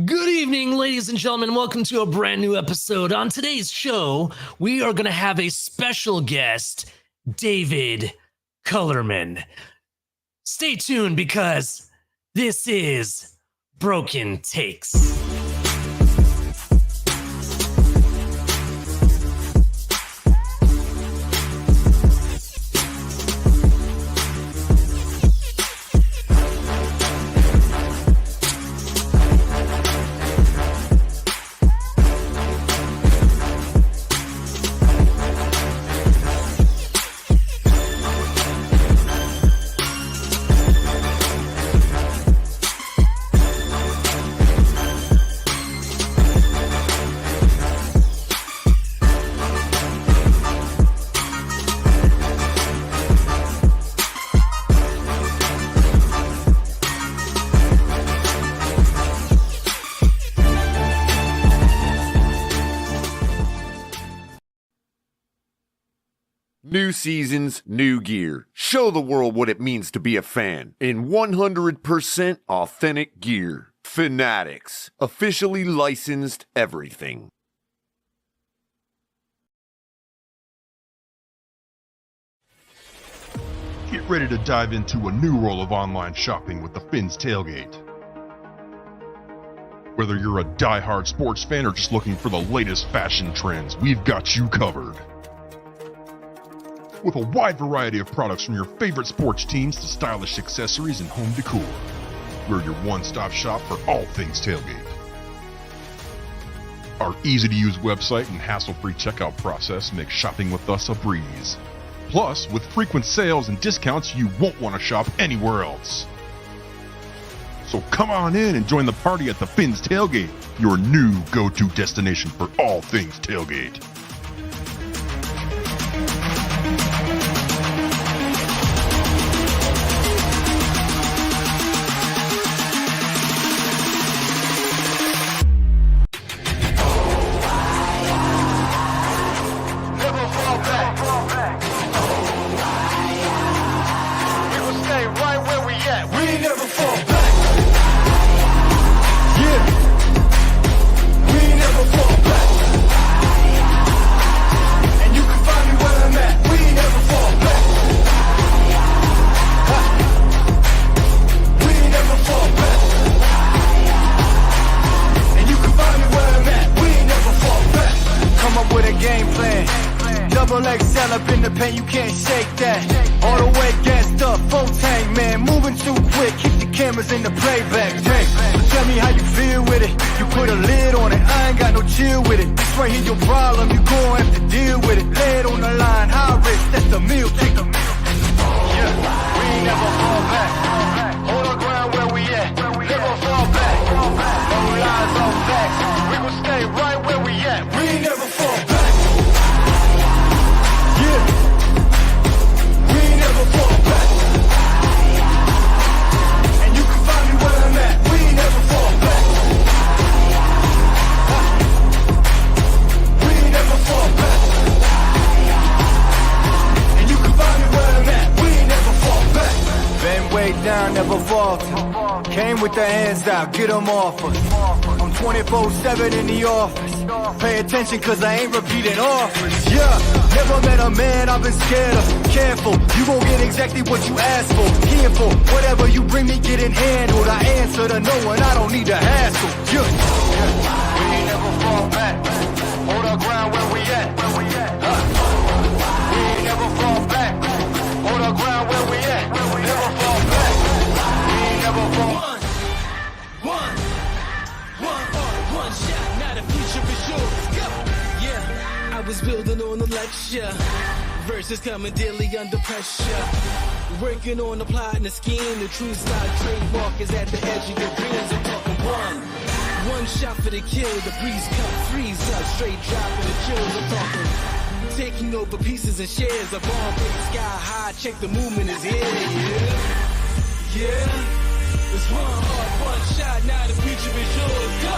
Good evening, ladies and gentlemen. Welcome to a brand new episode. On today's show, we are going to have a special guest, David Colorman. Stay tuned because this is Broken Takes. New seasons, new gear. Show the world what it means to be a fan in 100% authentic gear. Fanatics. Officially licensed everything. Get ready to dive into a new world of online shopping with the Fins Tailgate. Whether you're a die-hard sports fan or just looking for the latest fashion trends, we've got you covered. With a wide variety of products from your favorite sports teams to stylish accessories and home decor, we're your one-stop shop for all things tailgate. Our easy-to-use website and hassle-free checkout process make shopping with us a breeze. Plus, with frequent sales and discounts, you won't want to shop anywhere else. So come on in and join the party at the Fins Tailgate, your new go-to destination for all things tailgate. XL up in the pen, you can't shake that. All the way gassed up, full tank, man. Moving too quick, keep the cameras in the playback. Dang, so tell me how you feel with it. You put a lid on it, I ain't got no chill with it. This right here your problem, you gon' have to deal with it. Lay it on the line, high risk, that's the meal ticket. Yeah, we ain't never fall back. Hold our ground where we at, never fall back. No lies, no facts, we gon' stay right where we at. We ain't never fall back. Down, never falter. Came with the hands out, get them off us. I'm 24/7 in the office. Pay attention cause I ain't repeating offers. Yeah, never met a man I've been scared of. Careful, you gon' get exactly what you asked for. Here for whatever you bring me, getting handled. I answer to no one, I don't need a hassle. Yeah, we ain't never fall back. Hold our ground where we at. We ain't never fall back. Hold our ground where we at. Never fall back. One shot, now the future is yours. Go! Yeah, I was building on a lecture. Verses coming daily under pressure. Working on the plot and the scheme. The true style trademark is at the edge of your dreams. I'm talking one shot for the kill. The breeze come freeze up. Straight dropping the chills. I'm talking taking over pieces and shares. A bomb break sky high. Check the movement is here. Yeah. It's one heart, one shot, now the future is yours. Go!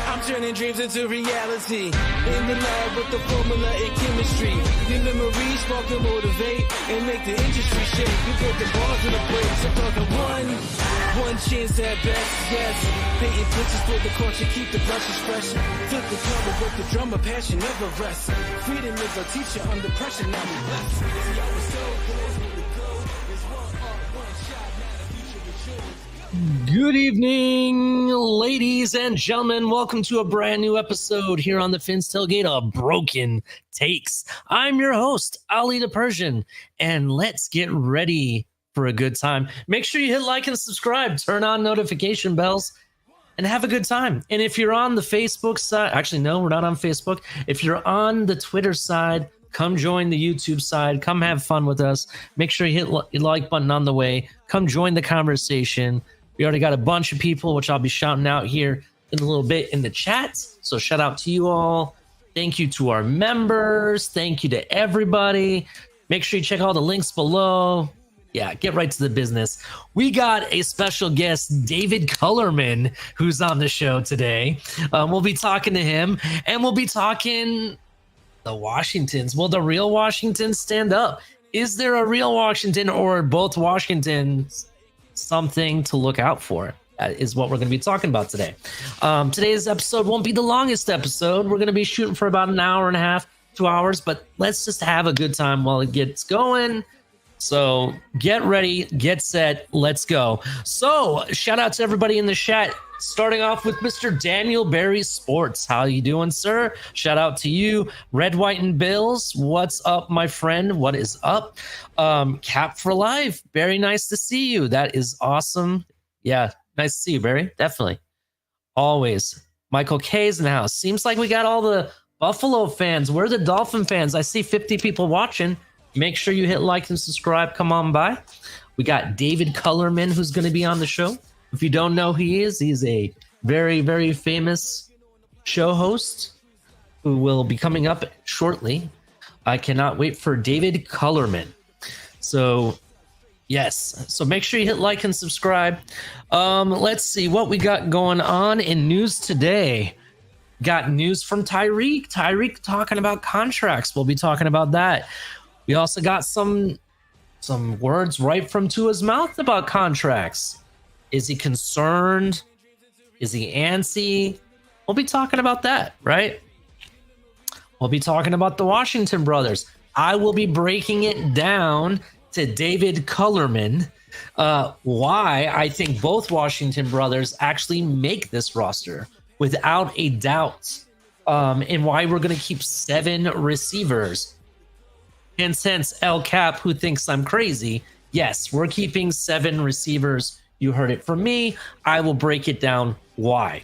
I'm turning dreams into reality. In the lab with the formula and chemistry. Your memories spark and motivate and make the industry shake. We put the bars in the breaks. I'm talking one chance at best, yes. Painting pictures for the culture, keep the brushes fresh. Flip the cover with the drummer, passion never rests. Freedom is our teacher under pressure, now we blessed. See, I was so close with the goal. There's one art, one shot, now the future is yours. Good evening, ladies and gentlemen. Welcome to a brand new episode here on the Finn's Tailgate of Broken Takes. I'm your host, Ali the Persian, and let's get ready for a good time. Make sure you hit like and subscribe, turn on notification bells, and have a good time. And if you're on the Facebook side, actually, no, we're not on Facebook. If you're on the Twitter side, come join the YouTube side. Come have fun with us. Make sure you hit the like button on the way. Come join the conversation. We already got a bunch of people, which I'll be shouting out here in a little bit in the chat. So shout out to you all. Thank you to our members. Thank you to everybody. Make sure you check all the links below. Yeah, get right to the business. We got a special guest, David Colorman, who's on the show today. We'll be talking to him, and we'll be talking the Washingtons. Will the real Washingtons stand up? Is there a real Washington, or both Washingtons something to look out for? That is what we're going to be talking about today. Today's episode won't be the longest episode. We're going to be shooting for about an hour and a half, 2 hours, but let's just have a good time while it gets going. So get ready, get set, let's go. So shout out to everybody in the chat, starting off with Mr. Daniel Berry Sports. How you doing, sir? Shout out to you. Red, White, and Bills. What's up, my friend? What is up? Cap for Life. Very nice to see you. That is awesome. Yeah, nice to see you, Barry. Definitely. Always. Michael K's in the house. Seems like we got all the Buffalo fans. Where are the Dolphin fans? I see 50 people watching. Make sure you hit like and subscribe. Come on by. We got David Colorman, who's going to be on the show. If you don't know who he is, he's a very, very famous show host who will be coming up shortly. I cannot wait for David Colorman. So, yes. So make sure you hit like and subscribe. Let's see what we got going on in news today. Got news from Tyreek. Tyreek talking about contracts. We'll be talking about that. We also got some words right from Tua's mouth about contracts. Is he concerned? Is he antsy? We'll be talking about that, right? We'll be talking about the Washington brothers. I will be breaking it down to David Colorman, why I think both Washington brothers actually make this roster without a doubt, and why we're going to keep 7 receivers. And since El Cap, who thinks I'm crazy, yes, we're keeping 7 receivers. You heard it from me. I will break it down why.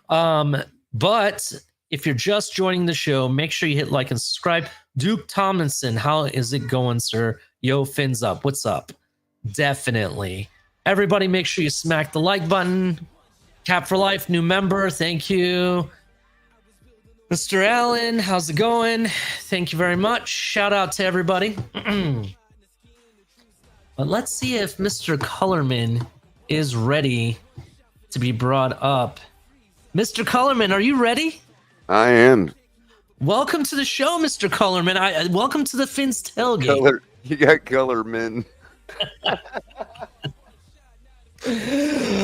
But if you're just joining the show, make sure you hit like and subscribe. Duke Tomlinson, how is it going, sir? Yo, fins up. What's up? Definitely. Everybody, make sure you smack the like button. Cap for Life, new member. Thank you. Mr. Allen, how's it going? Thank you very much. Shout out to everybody. But let's see if Mr. Colorman is ready to be brought up. Mr. Colorman, are you ready? I am. Welcome to the show, Mr. Colorman. Welcome to the Finn's Tailgate. You got Colorman.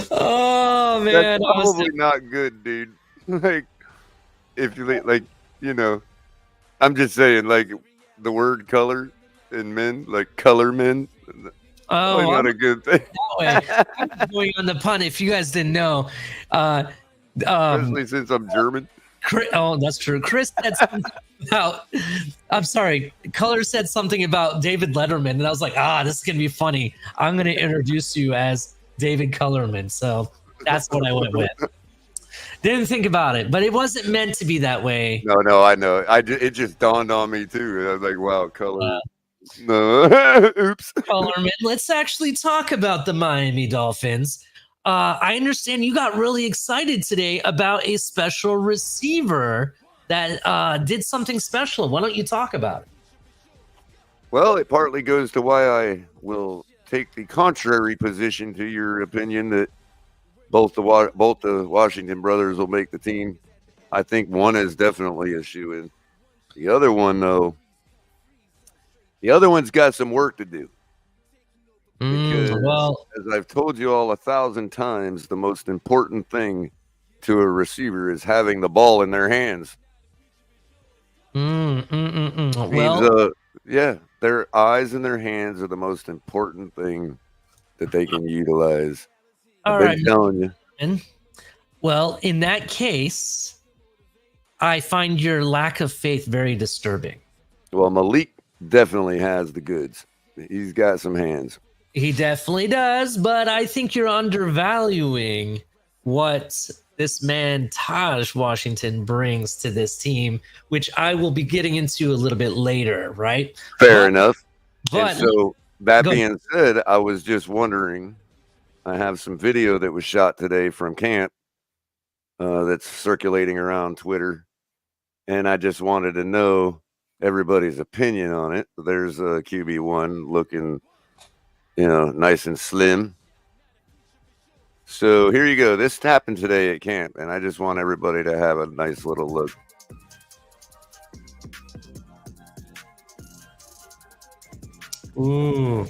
Oh, man. That's probably not good, dude. Like, if you like, you know, I'm just saying, like, the word color in men, like color men, probably not a good thing. That way. I'm going on the pun if you guys didn't know. Especially since I'm German. Oh, that's true. Chris said something about, I'm sorry, Color said something about David Letterman, and I was like, this is going to be funny. I'm going to introduce you as David Colorman. So that's what I went with. Didn't think about it, but it wasn't meant to be that way. No, I know. It just dawned on me too. I was like, wow, color. No, oops. Colorman, let's actually talk about the Miami Dolphins. I understand you got really excited today about a special receiver that did something special. Why don't you talk about it? Well, it partly goes to why I will take the contrary position to your opinion that both the Washington brothers will make the team. I think one is definitely a shoe-in. The other one, though, the other one's got some work to do. Because, as I've told you all 1,000 times, the most important thing to a receiver is having the ball in their hands. Well, yeah, their eyes and their hands are the most important thing that they can utilize. all I've right. been telling you. Well, in that case, I find your lack of faith very disturbing. Well, Malik definitely has the goods. He's got some hands. He definitely does, but I think you're undervaluing what this man, Taj Washington, brings to this team, which I will be getting into a little bit later, right? Fair enough. But And so, that go being said, I was just wondering, I have some video that was shot today from camp that's circulating around Twitter, and I just wanted to know everybody's opinion on it. There's a QB1 looking, nice and slim. So here you go. This happened today at camp, and I just want everybody to have a nice little look. Ooh.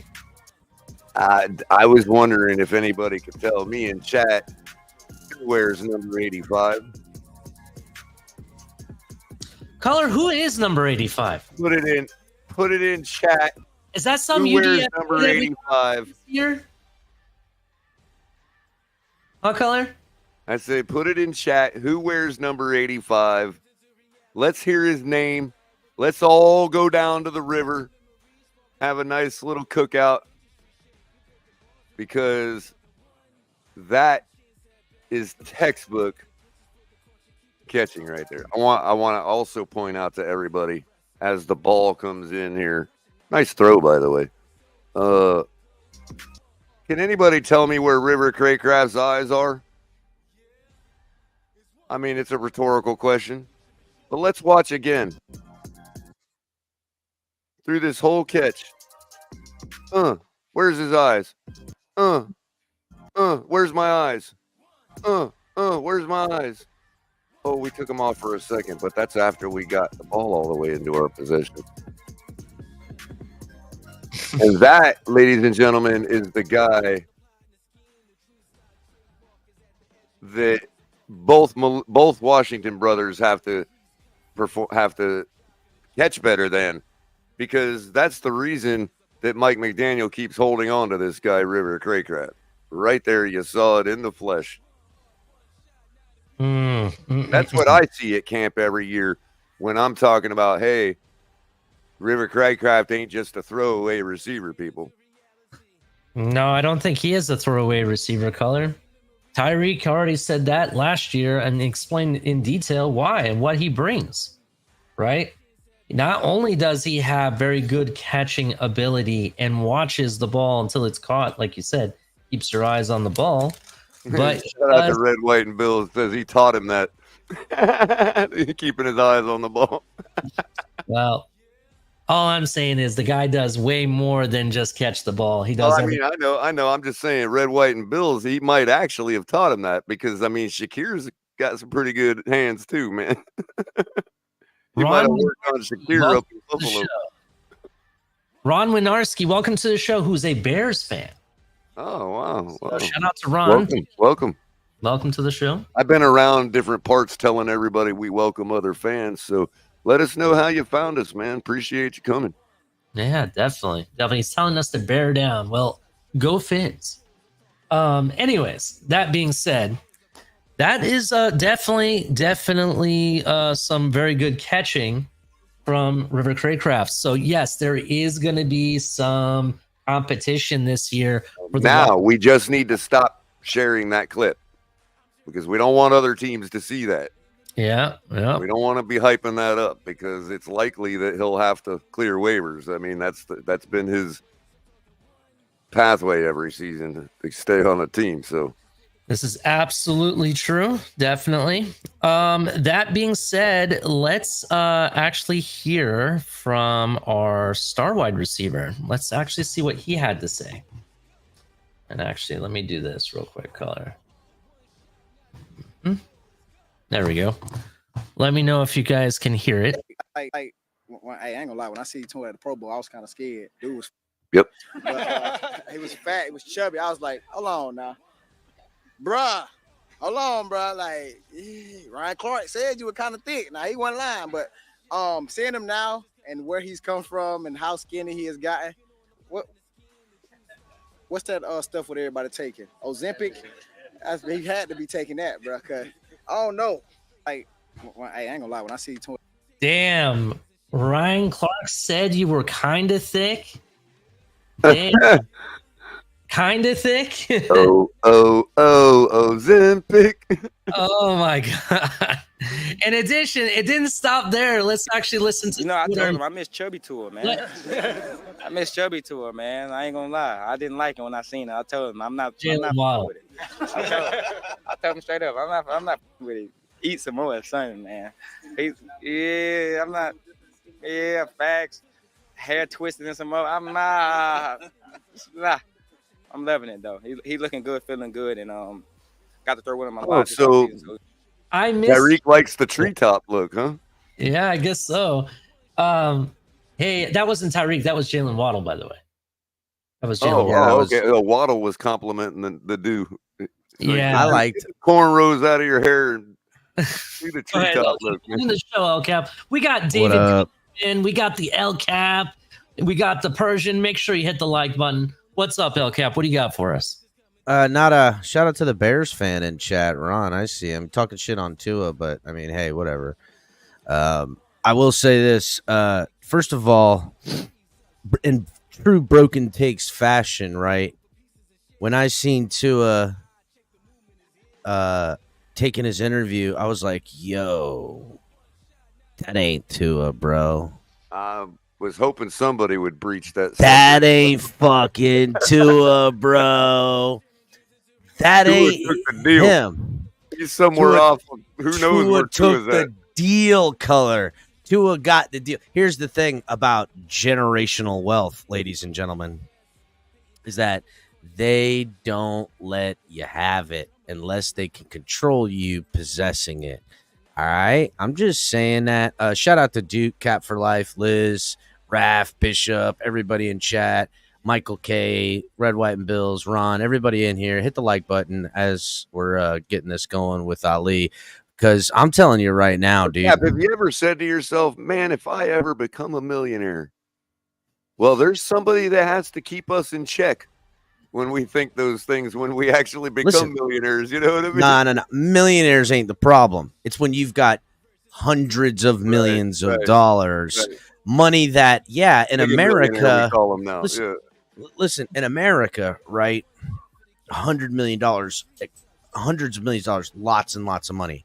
I was wondering if anybody could tell me in chat who wears number 85. Caller, who is number 85? Put it in chat. Is that some Who wears UDF number 85? here? What color? I say put it in chat. Who wears number 85? Let's hear his name. Let's all go down to the river. Have a nice little cookout. Because that is textbook catching right there. I want to also point out to everybody as the ball comes in here. Nice throw, by the way. Can anybody tell me where River Craycraft's eyes are? I mean, it's a rhetorical question, but let's watch again. Through this whole catch. Where's his eyes? Where's my eyes? Where's my eyes? Oh, we took them off for a second, but that's after we got the ball all the way into our possession. And that, ladies and gentlemen, is the guy that both Washington brothers have to catch better than, because that's the reason that Mike McDaniel keeps holding on to this guy, River Craycraft. Right there, you saw it in the flesh. That's what I see at camp every year when I'm talking about, hey, River Craycraft ain't just a throwaway receiver, people. No, I don't think he is a throwaway receiver, color. Tyreek already said that last year and explained in detail why and what he brings, right? Not only does he have very good catching ability and watches the ball until it's caught, like you said, keeps your eyes on the ball, but shout out to Red, White, and Bill, says he taught him that. Keeping his eyes on the ball. Well, all I'm saying is the guy does way more than just catch the ball. He does. I know. I'm just saying, Red, White, and Bills, he might actually have taught him that, because, I mean, Shakir's got some pretty good hands too, man. He might have worked on Shakir up in Buffalo. Ron Winarski, welcome to the show, who's a Bears fan. Oh, wow. So shout out to Ron. Welcome to the show. I've been around different parts telling everybody we welcome other fans, so let us know how you found us, man. Appreciate you coming. Yeah, definitely. He's telling us to bear down. Well, go Fins. Anyways, that being said, that is definitely some very good catching from River Craycraft. So yes, there is going to be some competition this year. Now we just need to stop sharing that clip, because we don't want other teams to see that. Yeah. We don't want to be hyping that up, because it's likely that he'll have to clear waivers. I mean, that's been his pathway every season to stay on a team. So this is absolutely true. Definitely. That being said, let's actually hear from our star wide receiver. Let's actually see what he had to say. And actually, let me do this real quick, caller. There we go. Let me know if you guys can hear it. Hey, I ain't gonna lie. When I see Tua at the Pro Bowl, I was kind of scared. Dude was. Yep. But, he was fat. He was chubby. I was like, hold on now, bruh. Hold on, bruh. Like Ryan Clark said, you were kind of thick. Now he wasn't lying, but seeing him now and where he's come from and how skinny he has gotten, what's that stuff with everybody taking? Ozempic? He had to be taking that, bruh. Cause I don't know. Like, I ain't gonna lie. When I see Tua. Damn. Ryan Clark said you were kind of thick. Kind of thick. Ozempic. Oh my god. In addition, it didn't stop there. Let's actually listen to. I told him I miss Chubby Tua, man. I miss Chubby Tua, man. I ain't gonna lie. I didn't like it when I seen it. I told him I'm not with it. I told him straight up, I'm not with it. Eat some more or something, man. I'm not. Yeah, facts. Hair twisted and some more. I'm not. Nah. I'm loving it though. He looking good, feeling good, and got to throw one of my lives. So I miss Tyreek likes the treetop look, huh? Yeah, I guess so. Hey, that wasn't Tyreek. That was Jalen Waddle, by the way. That was Jalen Waddle. Okay. Waddle was complimenting the dude. So yeah, I liked cornrows out of your hair and see the Go ahead, treetop El look. Cap. In the show, El Cap. We got David in. We got the El Cap. We got the Persian. Make sure you hit the like button. What's up, El Cap? What do you got for us? Not a shout out to the Bears fan in chat, Ron. I see him talking shit on Tua, but I mean, hey, whatever. I will say this. First of all, in true broken takes fashion, right? When I seen Tua taking his interview, I was like, yo, that ain't Tua, bro. Was hoping somebody would breach that. That ain't fucking Tua, bro. That ain't him. He's somewhere Tua, off. Who knows Tua where took Tua's the at? deal color. Tua got the deal. Here's the thing about generational wealth, ladies and gentlemen, is that they don't let you have it unless they can control you possessing it. All right, I'm just saying that. Shout out to Duke, Cap for Life, Liz, Raph, Bishop, everybody in chat, Michael K, Red, White, and Bills, Ron, everybody in here. Hit the like button as we're getting this going with Ali, because I'm telling you right now, dude. Yeah, have you ever said to yourself, man, if I ever become a millionaire, well, there's somebody that has to keep us in check when we think those things, when we actually become millionaires, you know what I mean? No. Millionaires ain't the problem. It's when you've got hundreds of millions of dollars, money that, in America, we call them now. Listen, in America, right, $100 million, hundreds of millions of dollars, lots and lots of money.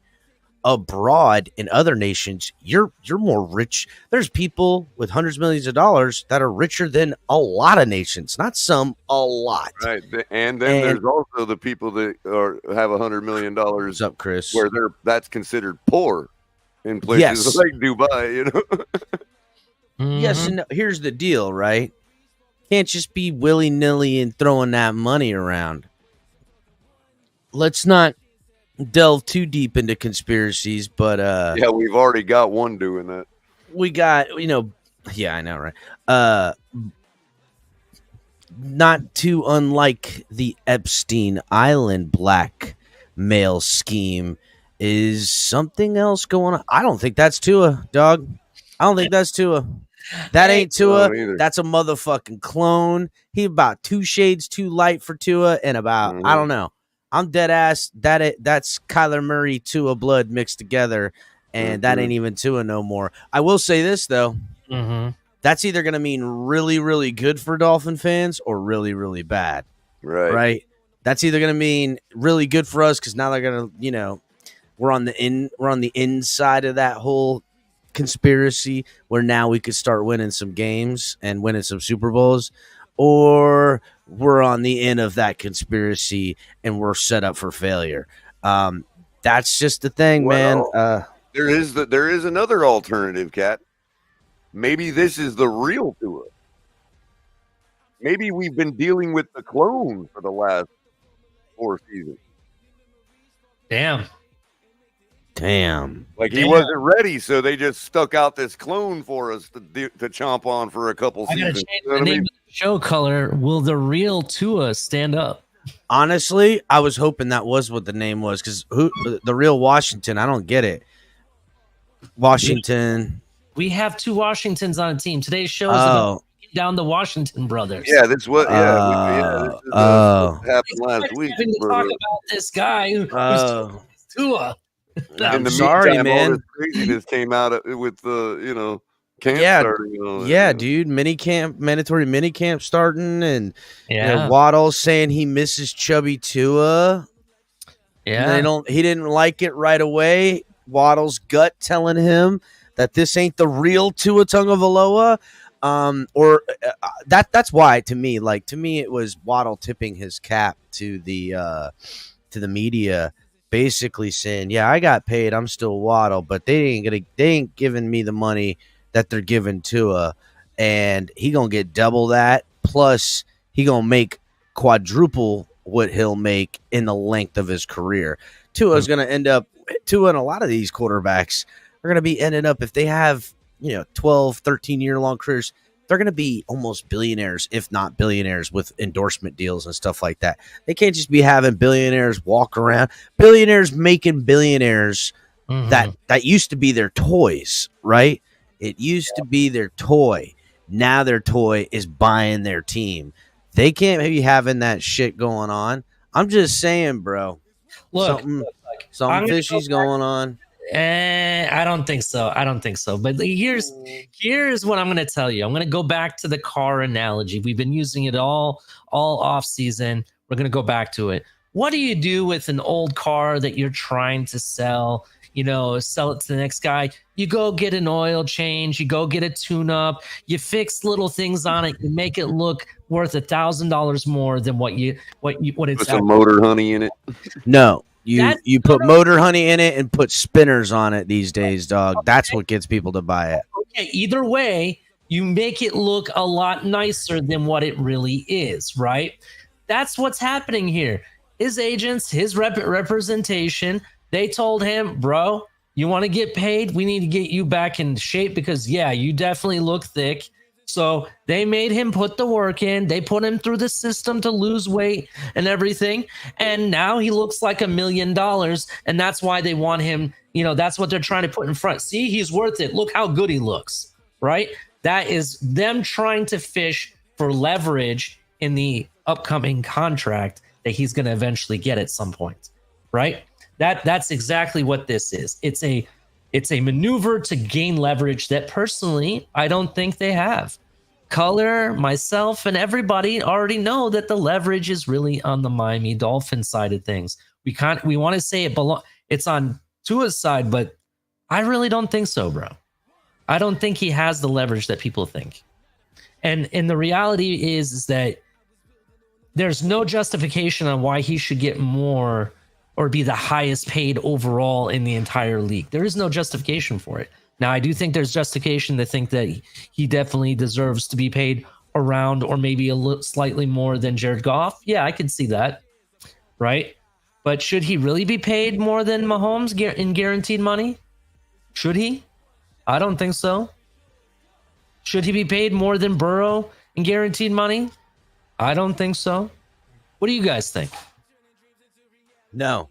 Abroad in other nations, you're more rich. There's people with hundreds of millions of dollars that are richer than a lot of nations, not some, a lot. Right, and then there's also the people that have $100 million. What's up, Chris? Where that's considered poor in places like Dubai, you know. Yes, and no, here's the deal, right? Can't just be willy-nilly and throwing that money around. Let's not delve too deep into conspiracies, but we've already got one doing that. We got, I know, right? Not too unlike the Epstein Island blackmail scheme is something else going on. I don't think that's Tua, dog. I don't think that's Tua. That ain't Tua. That's a motherfucking clone. He about 2 shades too light for Tua, and about I don't know. I'm dead ass. That's Kyler Murray, Tua blood mixed together, and that ain't even Tua no more. I will say this though, that's either gonna mean really, really good for Dolphin fans or really, really bad. Right. That's either gonna mean really good for us because now they're gonna, we're on the inside of that whole conspiracy where now we could start winning some games and winning some Super Bowls, or we're on the end of that conspiracy and we're set up for failure. That's just the thing, man. There is another alternative, Cat. Maybe this is the real Tua. Maybe we've been dealing with the clone for the last 4 seasons. Damn. Damn. Like he wasn't ready, so they just stuck out this clone for us to chomp on for a couple I gotta seasons. change You know the what I name mean? of the show color. Will the real Tua stand up? Honestly, I was hoping that was what the name was because the real Washington, I don't get it. Washington. We have two Washingtons on a team. Today's show is about breaking down the Washington brothers. Yeah, this was this is what happened last week. Having to talk about this guy who's Tua. I'm the sorry, meantime, man. all this craziness came out with the camp Yeah, starting. Yeah, dude. Mandatory mini camp starting, and Yeah. Waddle saying he misses chubby Tua. Yeah. He didn't like it right away. Waddle's gut telling him that this ain't the real Tua Tagovailoa. That's why to me it was Waddle tipping his cap to the media, basically saying, yeah, I got paid, I'm still Waddle, but they ain't giving me the money that they're giving Tua, and he gonna get double that, plus he gonna make quadruple what he'll make in the length of his career. Tua and a lot of these quarterbacks are gonna be ending up, if they have 12, 13 year long careers, they're going to be almost billionaires, if not billionaires, with endorsement deals and stuff like that. They can't just be having billionaires walk around, billionaires making billionaires that used to be their toys, right? It used to be their toy. Now their toy is buying their team. They can't be having that shit going on. I'm just saying, bro. Look, something fishy's going on. I don't think so. But here's what I'm going to tell you. I'm going to go back to the car analogy. We've been using it all off season. We're going to go back to it. What do you do with an old car that you're trying to sell? Sell it to the next guy. You go get an oil change. You go get a tune-up. You fix little things on it. You make it look worth $1,000 more than what it's. Put some motor honey in it. No. You put motor honey in it and put spinners on it these days, dog. That's what gets people to buy it. Okay, either way, you make it look a lot nicer than what it really is, right? That's what's happening here. His agents, his representation, they told him, bro, you want to get paid? We need to get you back in shape because, yeah, you definitely look thick. So they made him put the work in. They put him through the system to lose weight and everything. And now he looks like $1 million. And that's why they want him. That's what they're trying to put in front. See, he's worth it. Look how good he looks, right? That is them trying to fish for leverage in the upcoming contract that he's going to eventually get at some point, right? That's exactly what this is. It's a maneuver to gain leverage that personally, I don't think they have. Color, myself, and everybody already know that the leverage is really on the Miami Dolphins side of things. We want to say it's on Tua's side, but I really don't think so, bro. I don't think he has the leverage that people think. And the reality is that there's no justification on why he should get more or be the highest paid overall in the entire league. There is no justification for it. Now, I do think there's justification to think that he definitely deserves to be paid around or maybe slightly more than Jared Goff. Yeah, I can see that, right? But should he really be paid more than Mahomes in guaranteed money? Should he? I don't think so. Should he be paid more than Burrow in guaranteed money? I don't think so. What do you guys think? No.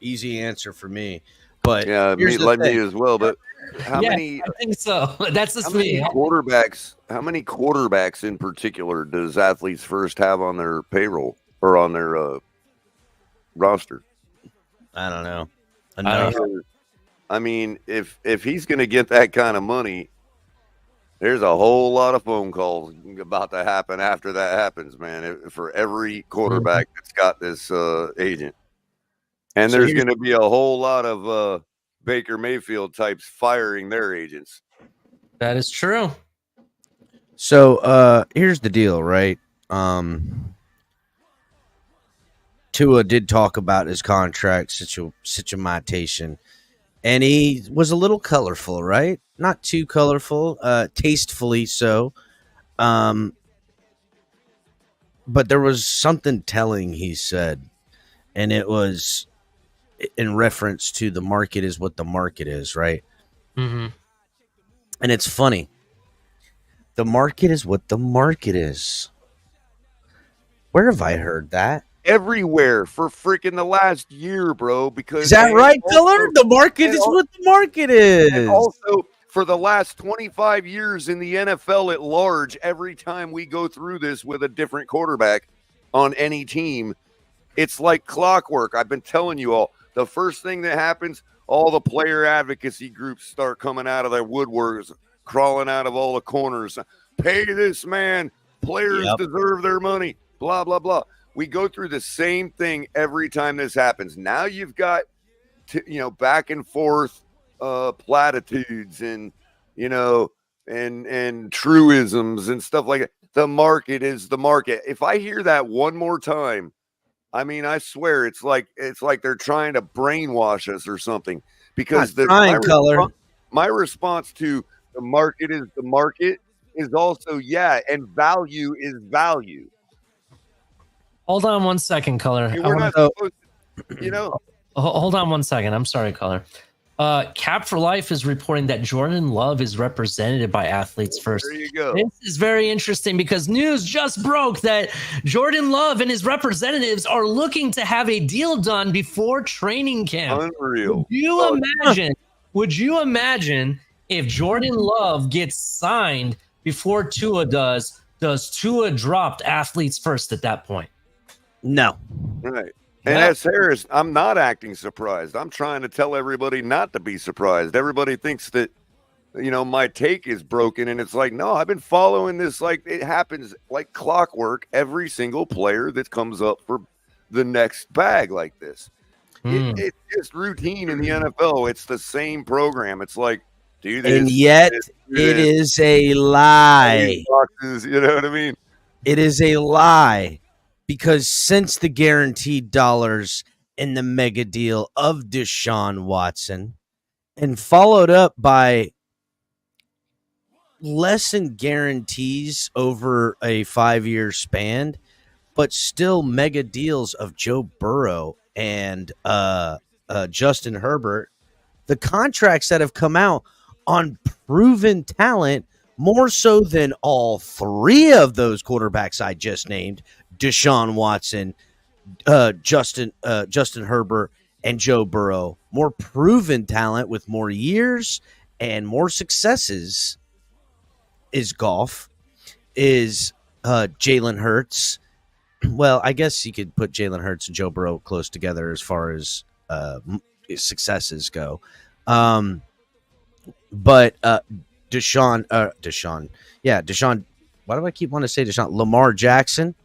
Easy answer for me. But yeah, me as well. But how many? I think so. That's just me. How many quarterbacks in particular does Athletes First have on their payroll or on their roster? I don't know. I mean, if he's going to get that kind of money, there's a whole lot of phone calls about to happen after that happens, man, for every quarterback that's got this agent. And so there's going to be a whole lot of Baker Mayfield types firing their agents. That is true. So here's the deal, right? Tua did talk about his contract situation, and he was a little colorful, right? Not too colorful, tastefully so. But there was something telling he said, and it was in reference to the market is what the market is, right? Mm-hmm. And it's funny. The market is what the market is. Where have I heard that? Everywhere for freaking the last year, bro. Because Is that right, Color? The market is what the market is. And also, for the last 25 years in the NFL at large, every time we go through this with a different quarterback on any team, it's like clockwork. I've been telling you all, the first thing that happens, all the player advocacy groups start coming out of their woodworks, crawling out of all the corners. Pay this man. Players deserve their money. Blah, blah, blah. We go through the same thing every time this happens. Now you've got, back and forth platitudes and, and truisms and stuff like that. The market is the market. If I hear that one more time, I mean, I swear it's like they're trying to brainwash us or something. Because my response to the market is the market is also and value is value. Hold on one second, Color. We're not supposed to, Hold on one second. I'm sorry, Color. Cap for Life is reporting that Jordan Love is represented by Athletes First. There you go. This is very interesting because news just broke that Jordan Love and his representatives are looking to have a deal done before training camp. Unreal. Would you imagine if Jordan Love gets signed before Tua does Tua drop Athletes First at that point? No. Right. And as Harris, I'm not acting surprised. I'm trying to tell everybody not to be surprised. Everybody thinks that, my take is broken. And it's like, no, I've been following this. Like, it happens like clockwork. Every single player that comes up for the next bag like this. It's just routine in the NFL. It's the same program. It's like, do this. And yet it is a lie. Boxes, you know what I mean? It is a lie. Because since the guaranteed dollars in the mega deal of Deshaun Watson and followed up by lessened guarantees over a 5-year span, but still mega deals of Joe Burrow and Justin Herbert, the contracts that have come out on proven talent more so than all three of those quarterbacks I just named, Deshaun Watson, Justin Herbert, and Joe Burrow, more proven talent with more years and more successes is Jalen Hurts. Well, I guess you could put Jalen Hurts and Joe Burrow close together as far as successes go. But Deshaun. Why do I keep wanting to say Deshaun? Lamar Jackson.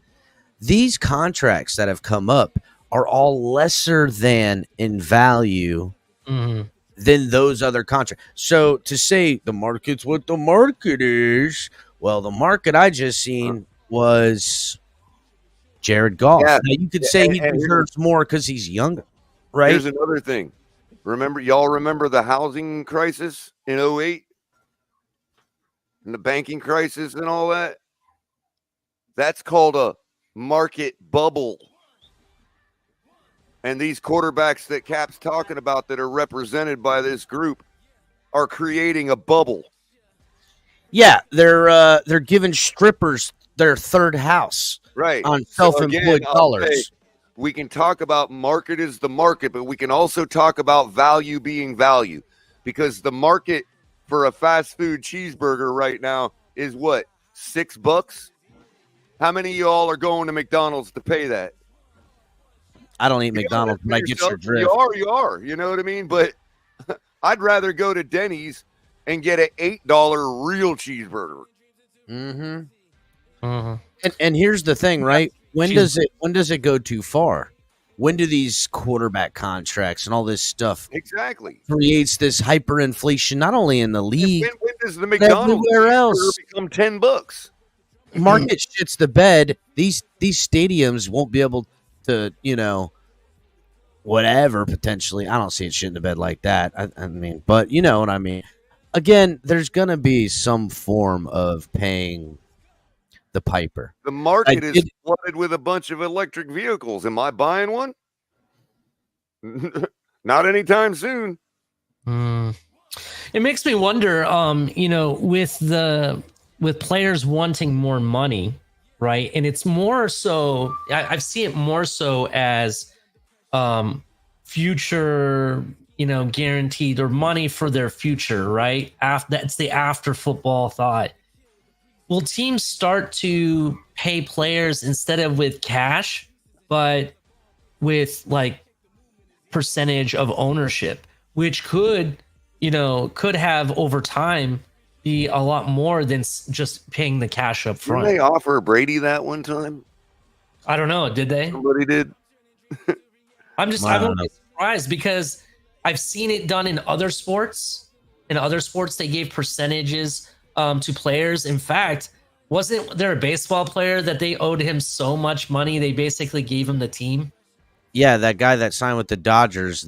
These contracts that have come up are all lesser than in value than those other contracts. So to say the market's what the market is, well, the market I just seen was Jared Goff. Yeah. Now you could say he deserves more because he's younger, right? Here's another thing. Y'all remember the housing crisis in 2008? And the banking crisis and all that? That's called a market bubble. And these quarterbacks that Cap's talking about that are represented by this group are creating a bubble. Yeah, they're giving strippers their third house, right, on self-employed callers. We can talk about market is the market, but we can also talk about value being value, because the market for a fast food cheeseburger right now is what, $6? How many of y'all are going to McDonald's to pay that? I don't eat McDonald's, but I get your drift. You are. You know what I mean? But I'd rather go to Denny's and get an $8 real cheeseburger. And here's the thing, right? When does it go too far? When do these quarterback contracts and all this stuff creates this hyperinflation not only in the league, when does the McDonald's everywhere else become $10? Market shits the bed. These stadiums won't be able to, whatever, potentially. I don't see it shit in the bed like that. I mean, but you know what I mean. Again, there's going to be some form of paying the piper. The market is flooded with a bunch of electric vehicles. Am I buying one? Not anytime soon. It makes me wonder, with players wanting more money, right? And it's more so, I've seen it more so as future, guaranteed or money for their future, right? That's the after football thought. Will teams start to pay players instead of with cash, but with like percentage of ownership, which could have over time be a lot more than just paying the cash up front? Didn't they offer Brady that one time? I don't know. Did they? Somebody did. I'm surprised because I've seen it done in other sports. In other sports, they gave percentages to players. In fact, wasn't there a baseball player that they owed him so much money they basically gave him the team? Yeah, that guy that signed with the Dodgers.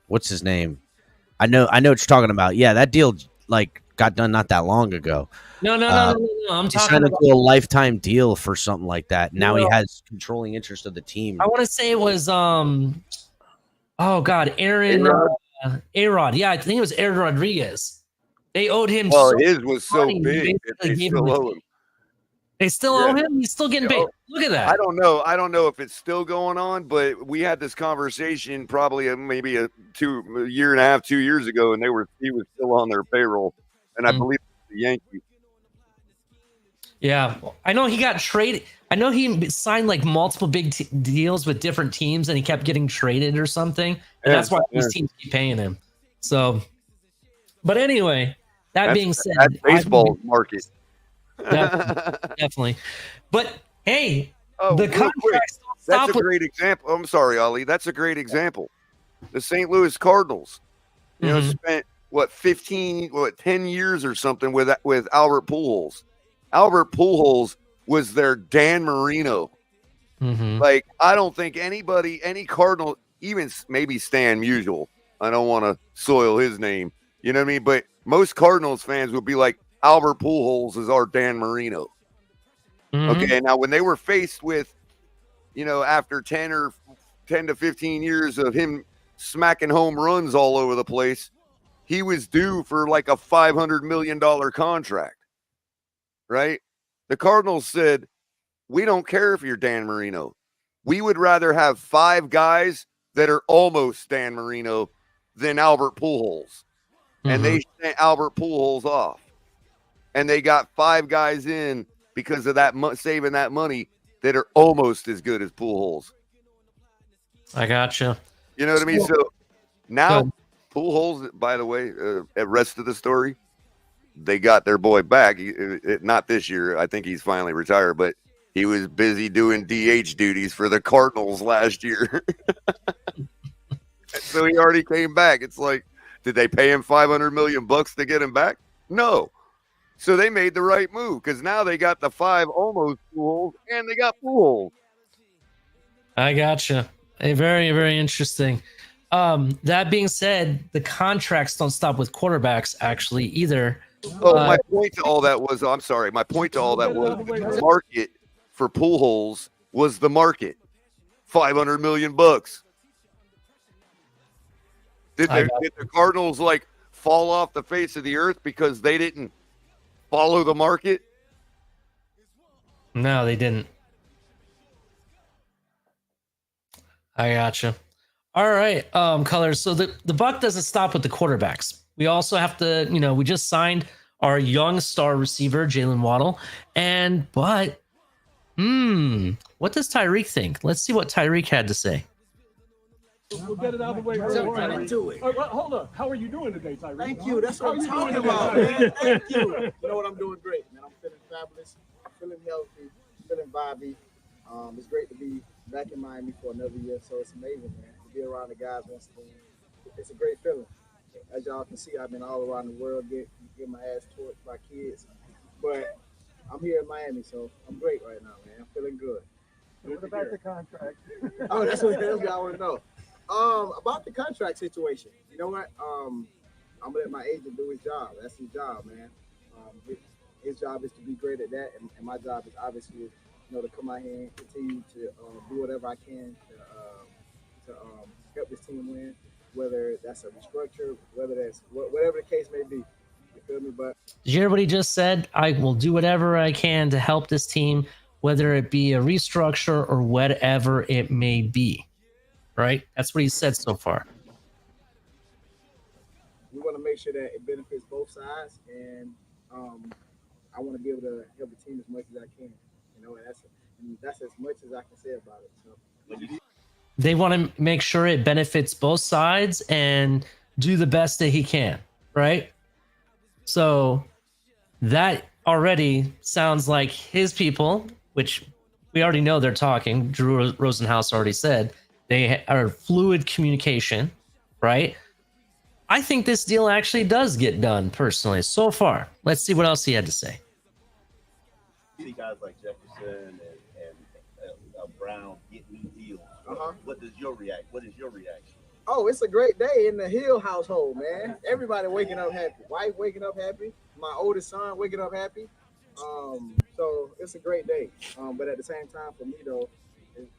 What's his name? I know what you're talking about. Yeah, that deal got done not that long ago. No. I'm he talking signed about a lifetime deal for something like that. Now he has controlling interest of the team. I want to say it was Aaron A-Rod. Yeah, I think it was Aaron Rodriguez. They owed him. Well, his was so big that they still owe him. They still owe him. He's still getting paid. Look at that. I don't know if it's still going on, but we had this conversation probably maybe a year and a half, 2 years ago, and he was still on their payroll, and I believe it was the Yankees. Yeah, I know he got traded. I know he signed like multiple big deals with different teams, and he kept getting traded or something, and that's why these teams keep paying him. So, but anyway, that being said, that's baseball market. Definitely. But hey, the contracts don't stop. That's a great example. I'm sorry, Ali. That's a great example. The St. Louis Cardinals, spent 10 years or something with Albert Pujols. Albert Pujols was their Dan Marino. Like, I don't think any Cardinal, even maybe Stan Musial, I don't want to soil his name, you know what I mean? But most Cardinals fans would be like, Albert Pujols is our Dan Marino. Okay, now when they were faced with, after 10 to 15 years of him smacking home runs all over the place, he was due for like a $500 million contract, right? The Cardinals said, we don't care if you're Dan Marino. We would rather have 5 guys that are almost Dan Marino than Albert Pujols. And they sent Albert Pujols off. And they got 5 guys in because of that saving that money that are almost as good as Pujols. I gotcha. You know what I mean? So now Pujols, by the way, at rest of the story, they got their boy back. Not this year. I think he's finally retired, but he was busy doing DH duties for the Cardinals last year. So he already came back. It's like, did they pay him $500 million to get him back? No. So they made the right move because now they got the 5 almost Pujols and they got Pujols. I gotcha. Very, very interesting. That being said, the contracts don't stop with quarterbacks actually either. My point to all that was, the market for Pujols was the market. $500 million. Did the Cardinals fall off the face of the earth because they didn't follow the market? No, they didn't. I gotcha. All right, Colors. So the buck doesn't stop with the quarterbacks. We also have to, we just signed our young star receiver, Jalen Waddle. But what does Tyreek think? Let's see what Tyreek had to say. We'll get it out of the way. Right into it. Hold on. How are you doing today, Tyreek? Thank you. That's what I'm talking about, man. Thank you. You know what? I'm doing great, man. I'm feeling fabulous. I'm feeling healthy. Feeling vibey. It's great to be back in Miami for another year. So it's amazing, man, to be around the guys once again. It's a great feeling. As y'all can see, I've been all around the world getting my ass torched by kids. But I'm here in Miami, so I'm great right now, man. I'm feeling good. What about the contract? Oh, that's what y'all want to know. About the contract situation, you know what? I'm gonna let my agent do his job. That's his job, man. His job is to be great at that, and my job is obviously, to come out here and continue to do whatever I can to help this team win. whether that's a restructure, whether that's whatever the case may be. You feel me? But Did you hear what he just said? I will do whatever I can to help this team, whether it be a restructure or whatever it may be. Right? That's what he said so far. we want to make sure that it benefits both sides, and I want to be able to help the team as much as I can. You know, and that's as much as I can say about it. So. They want to make sure it benefits both sides and do the best that he can, right? So that already sounds like his people, which we already know they're talking. Drew Rosenhaus already said they are fluid communication, right? I think this deal actually does get done personally so far. Let's see what else he had to say. See guys like Jefferson and Brown get new deals. What is your reaction? Oh, it's a great day in the Hill household, man. Everybody waking up happy. Wife waking up happy. My oldest son waking up happy. So it's a great day. But at the same time, for me though,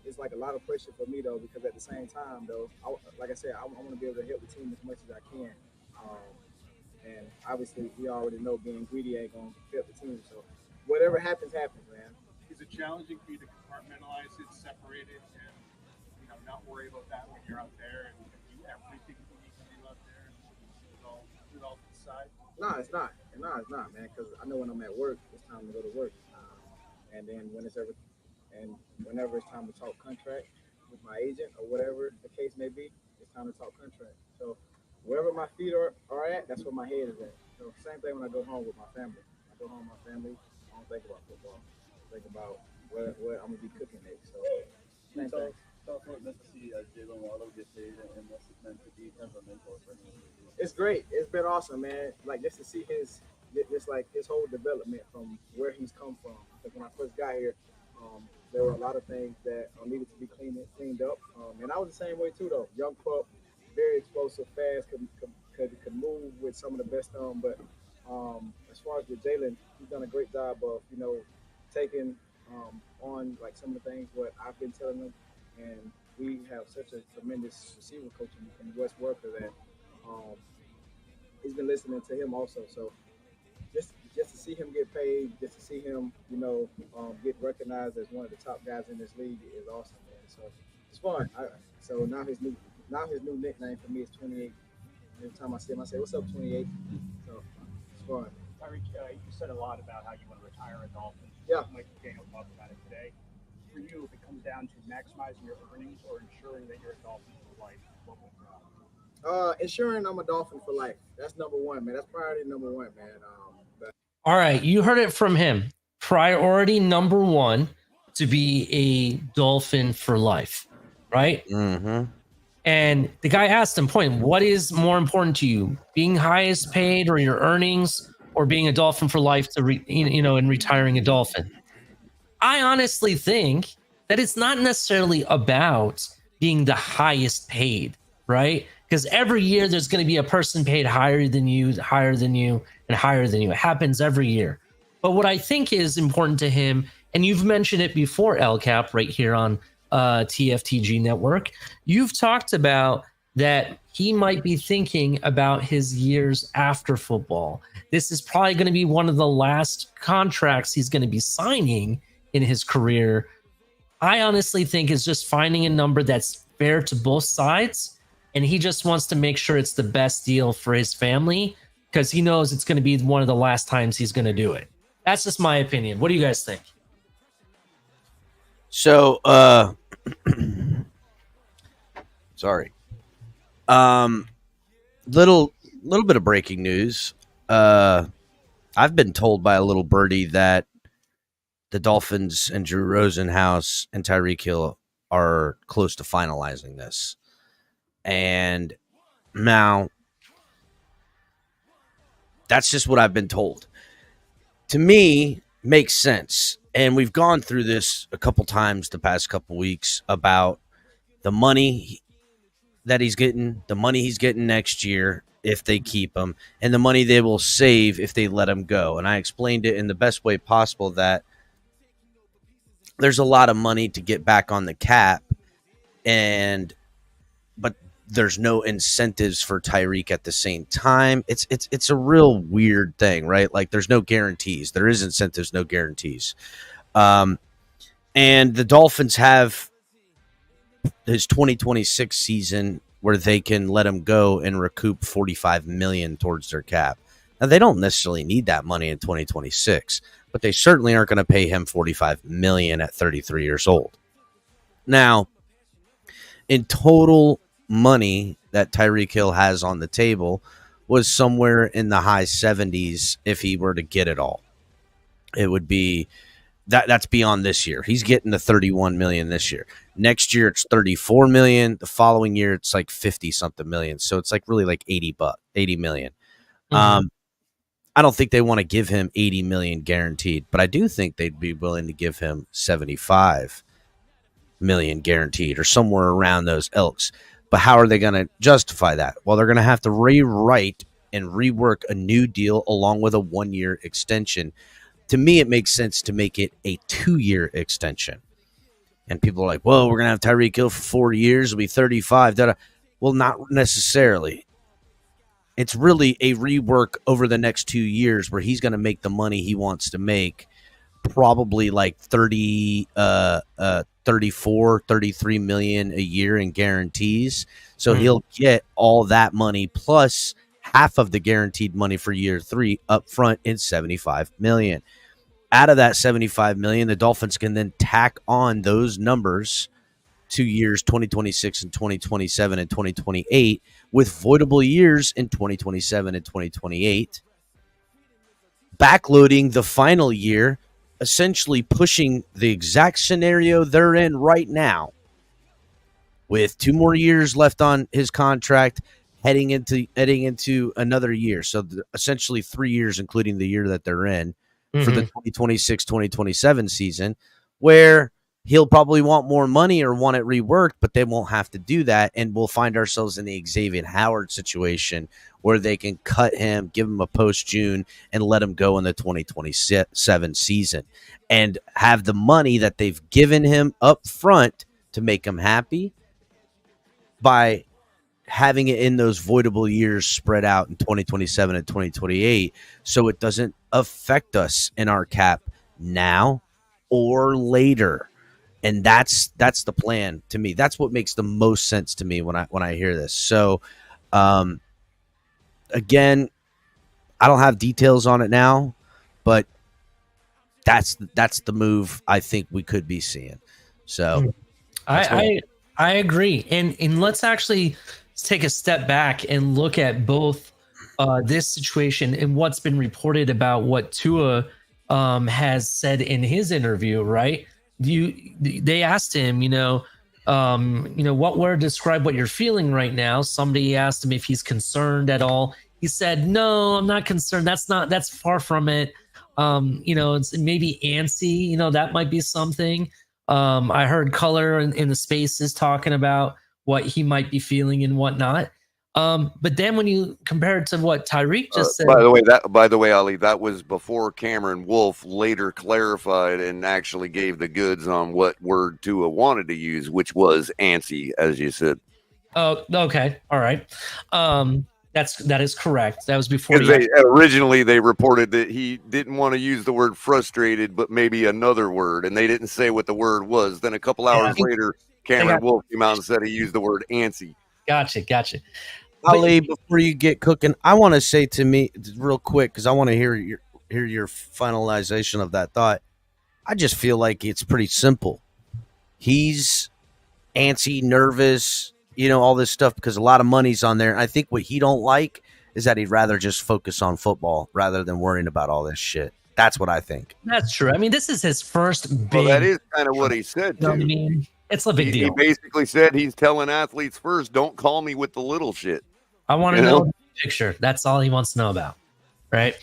it's like a lot of pressure for me though, because at the same time though, like I said, I want to be able to help the team as much as I can. And obviously, we already know being greedy ain't gonna help the team. So whatever happens, happens, man. Is it challenging for you to compartmentalize it, separate it, and not worry about that when you're out there and do everything you need to do out there and do it all to the side? No, it's not. No, it's not, man. Because I know when I'm at work, it's time to go to work. And then whenever it's time to talk contract with my agent or whatever the case may be, it's time to talk contract. So wherever my feet are at, that's where my head is at. So same thing when I go home with my family. I go home with my family. I don't think about football. I think about what I'm gonna be cooking next. So same thing. What it's meant to see Jalen Waddle get paid, and what's it meant to be kind of a mentor for him? It's great. It's been awesome, man. Like just to see his whole development from where he's come from. Because when I first got here, there were a lot of things that needed to be cleaned up. And I was the same way too, though. Young pup, very explosive, fast, could move with some of the best of them. But as far as with Jalen, he's done a great job of taking on like some of the things what I've been telling him. And we have such a tremendous receiver coach in Wes Worker that he's been listening to him also. So just to see him get paid, just to see him, get recognized as one of the top guys in this league is awesome, man. So it's fun. So now his new nickname for me is 28. Every time I see him, I say, "What's up, 28?" So it's fun. Tyreek, you said a lot about how you want to retire a Dolphin. Yeah. Mike Daniel talked about it today. For you, if it comes down to maximizing your earnings or ensuring that you're a Dolphin for life, what will you have? Ensuring I'm a Dolphin for life. That's number one, man. That's priority number one, man. All right, you heard it from him. Priority number one, to be a Dolphin for life, right? Mm-hmm. And the guy asked him point, what is more important to you, being highest paid or your earnings, or being a Dolphin for life and retiring a Dolphin? I honestly think that it's not necessarily about being the highest paid, right? Because every year there's going to be a person paid higher than you, and higher than you. It happens every year. But what I think is important to him, and you've mentioned it before, LCAP, right here on TFTG Network, you've talked about that he might be thinking about his years after football. This is probably going to be one of the last contracts he's going to be signing in his career. I honestly think is just finding a number that's fair to both sides, and he just wants to make sure it's the best deal for his family because he knows it's going to be one of the last times he's going to do it. That's just my opinion. What do you guys think? So, sorry. Little bit of breaking news. I've been told by a little birdie that the Dolphins and Drew Rosenhaus and Tyreek Hill are close to finalizing this. And now that's just what I've been told. To me, makes sense. And we've gone through this a couple times the past couple weeks about the money that he's getting, the money he's getting next year if they keep him, and the money they will save if they let him go. And I explained it in the best way possible that there's a lot of money to get back on the cap, but there's no incentives for Tyreek at the same time. It's a real weird thing, right? Like there's no guarantees. There is incentives, no guarantees. And the Dolphins have his 2026 season where they can let him go and recoup $45 million towards their cap. Now they don't necessarily need that money in 2026, but they certainly aren't going to pay him $45 million at 33 years old. Now, in total money that Tyreek Hill has on the table was somewhere in the high 70s if he were to get it all. It would be that's beyond this year. He's getting the 31 million this year. Next year it's 34 million. The following year it's like 50 something million. So it's like really like 80 million. I don't think they want to give him 80 million guaranteed, but I do think they'd be willing to give him 75 million guaranteed or somewhere around those ilks. But how are they going to justify that? Well, they're going to have to rewrite and rework a new deal along with a 1-year extension. To me, it makes sense to make it a 2-year extension. And people are like, well, we're going to have Tyreek Hill for 4 years. It'll be 35. Da-da. Well, not necessarily. It's really a rework over the next 2 years where he's going to make the money he wants to make, probably like 34, 33 million a year in guarantees. So he'll get all that money plus half of the guaranteed money for year 3 up front in 75 million. Out of that 75 million, the Dolphins can then tack on those numbers 2 years, 2026 and 2027 and 2028, with voidable years in 2027 and 2028, backloading the final year, essentially pushing the exact scenario they're in right now, with 2 more years left on his contract, heading into another year. So essentially 3 years, including the year that they're in, for the 2026-2027 season, where he'll probably want more money or want it reworked, but they won't have to do that. And we'll find ourselves in the Xavier Howard situation where they can cut him, give him a post-June, and let him go in the 2027 season and have the money that they've given him up front to make him happy by having it in those voidable years spread out in 2027 and 2028, so it doesn't affect us in our cap now or later. And that's the plan to me. That's what makes the most sense to me when I hear this. So again, I don't have details on it now, but that's the move I think we could be seeing. So I agree. And let's actually take a step back and look at both this situation and what's been reported about what Tua has said in his interview, right? They asked him, what word describe what you're feeling right now? Somebody asked him if he's concerned at all. He said, no, I'm not concerned. That's far from it. It's maybe antsy, that might be something. I heard Color in the Spaces talking about what he might be feeling and whatnot. But then when you compare it to what Tyreek just said. By the way, Ali, that was before Cameron Wolf later clarified and actually gave the goods on what word Tua wanted to use, which was antsy, as you said. Oh, okay. All right. That is correct. That was before. Originally, they reported that he didn't want to use the word frustrated, but maybe another word, and they didn't say what the word was. Then a couple hours later, Cameron Wolf came out and said he used the word antsy. Gotcha. Ali, before you get cooking, I want to say to me real quick, because I want to hear your finalization of that thought. I just feel like it's pretty simple. He's antsy, nervous, all this stuff because a lot of money's on there. I think what he don't like is that he'd rather just focus on football rather than worrying about all this shit. That's what I think. That's true. I mean, this is his first big. Well, that is kind of what he said, too. I mean? It's a big deal. He basically said he's telling athletes first, don't call me with the little shit. I want to know the picture. That's all he wants to know about. Right.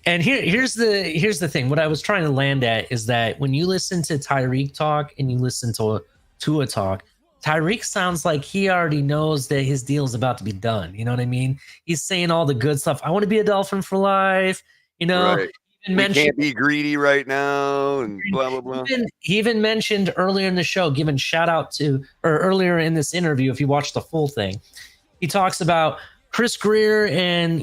And here's the thing. What I was trying to land at is that when you listen to Tyreek talk and you listen to Tua talk, Tyreek sounds like he already knows that his deal is about to be done. You know what I mean? He's saying all the good stuff. I want to be a Dolphin for life. Right. We can't be greedy right now and blah, blah, blah. He even mentioned earlier in the show, giving shout out to, or earlier in this interview, if you watch the full thing, He talks about Chris Greer and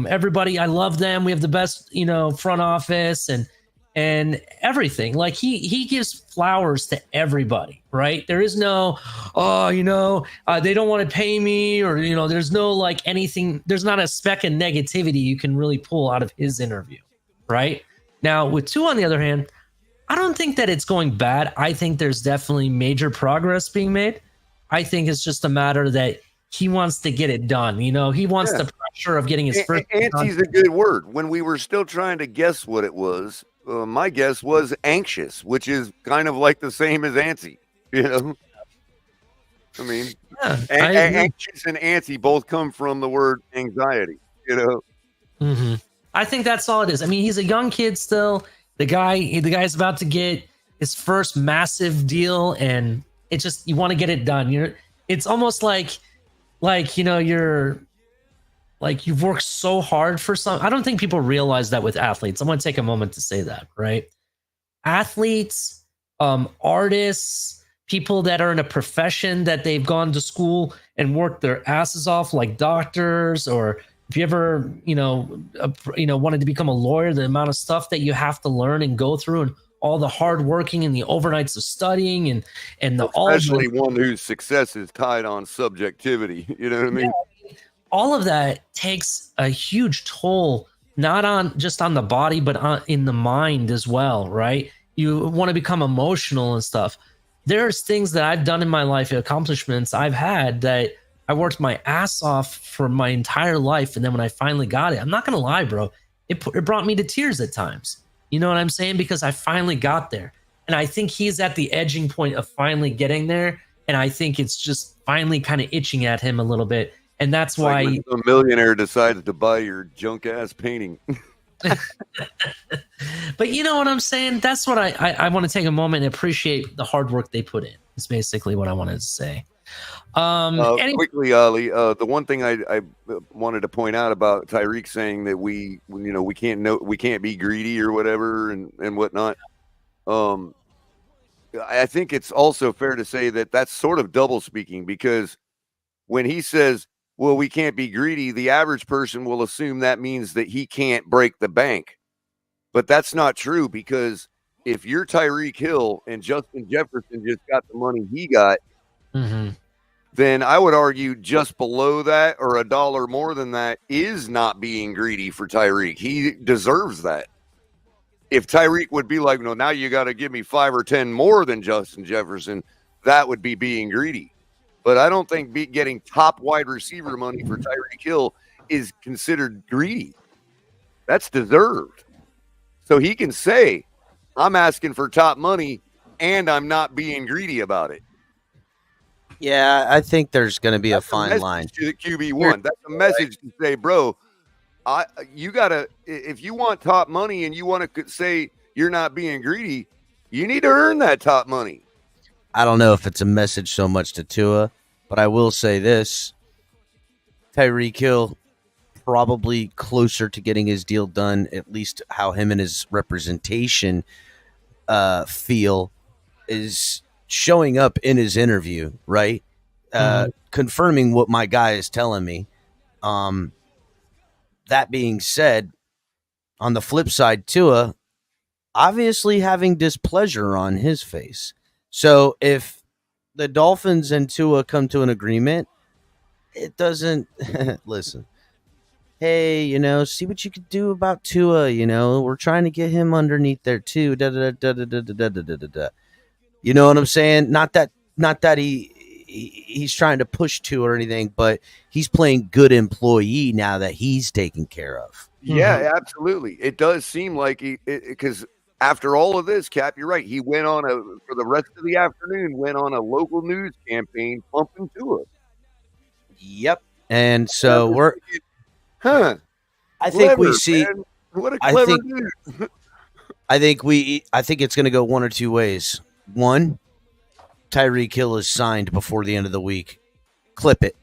everybody. I love them. We have the best front office and everything. Like he gives flowers to everybody, right? There is no they don't want to pay me, or there's no like anything. There's not a speck of negativity you can really pull out of his interview, right? Now with Tua, on the other hand, I don't think that it's going bad. I think there's definitely major progress being made. I think it's just a matter that he wants to get it done. He wants the pressure of getting his first. Antie's a good word. When we were still trying to guess what it was, my guess was anxious, which is kind of like the same as antsy. I mean, anxious and antsy both come from the word anxiety. Mm-hmm. I think that's all it is. I mean, he's a young kid still. The guy's about to get his first massive deal, and it just, you want to get it done. It's almost like you're like, you've worked so hard for I don't think people realize that with athletes. I'm going to take a moment to say that, right? Athletes, artists, people that are in a profession that they've gone to school and worked their asses off, like doctors, or if you ever, wanted to become a lawyer, the amount of stuff that you have to learn and go through, and all the hard working and the overnights of studying and especially one whose success is tied on subjectivity. You know what I mean? Yeah, all of that takes a huge toll, not on just on the body, but in the mind as well, right? You want to become emotional and stuff. There's things that I've done in my life, accomplishments I've had that I worked my ass off for my entire life. And then when I finally got it, I'm not going to lie, bro, it brought me to tears at times. You know what I'm saying? Because I finally got there. And I think he's at the edging point of finally getting there. And I think it's just finally kind of itching at him a little bit. And that's why a millionaire decided to buy your junk ass painting. But you know what I'm saying? That's what I want to take a moment and appreciate the hard work they put in. It's basically what I wanted to say. Quickly, Ali, the one thing I wanted to point out about Tyreek saying that we can't be greedy or whatever and whatnot. I think it's also fair to say that that's sort of double speaking, because when he says, well, we can't be greedy, the average person will assume that means that he can't break the bank. But that's not true, because if you're Tyreek Hill and Justin Jefferson just got the money he got, then I would argue just below that or a dollar more than that is not being greedy for Tyreek. He deserves that. If Tyreek would be like, no, now you got to give me 5 or 10 more than Justin Jefferson, that would be being greedy. But I don't think getting top wide receiver money for Tyreek Hill is considered greedy. That's deserved. So he can say, I'm asking for top money and I'm not being greedy about it. Yeah, I think there's going to be a fine line to the QB1. That's a message to say, bro, you got to, if you want top money and you want to say you're not being greedy, you need to earn that top money. I don't know if it's a message so much to Tua, but I will say this. Tyreek Hill probably closer to getting his deal done, at least how him and his representation feel, is showing up in his interview, right? Confirming what my guy is telling me. That being said, on the flip side, Tua obviously having displeasure on his face. So if the Dolphins and Tua come to an agreement, it doesn't listen. Hey, see what you could do about Tua. We're trying to get him underneath there too. You know what I'm saying? Not that he's trying to push Tua or anything, but he's playing good employee now that he's taken care of. Yeah, absolutely. It does seem like because after all of this, Cap, you're right. He went on for the rest of the afternoon, went on a local news campaign pumping Tua. Yep. And so I think we see. Man. What a clever dude. I think it's going to go one or two ways. One, Tyreek Hill is signed before the end of the week. Clip it.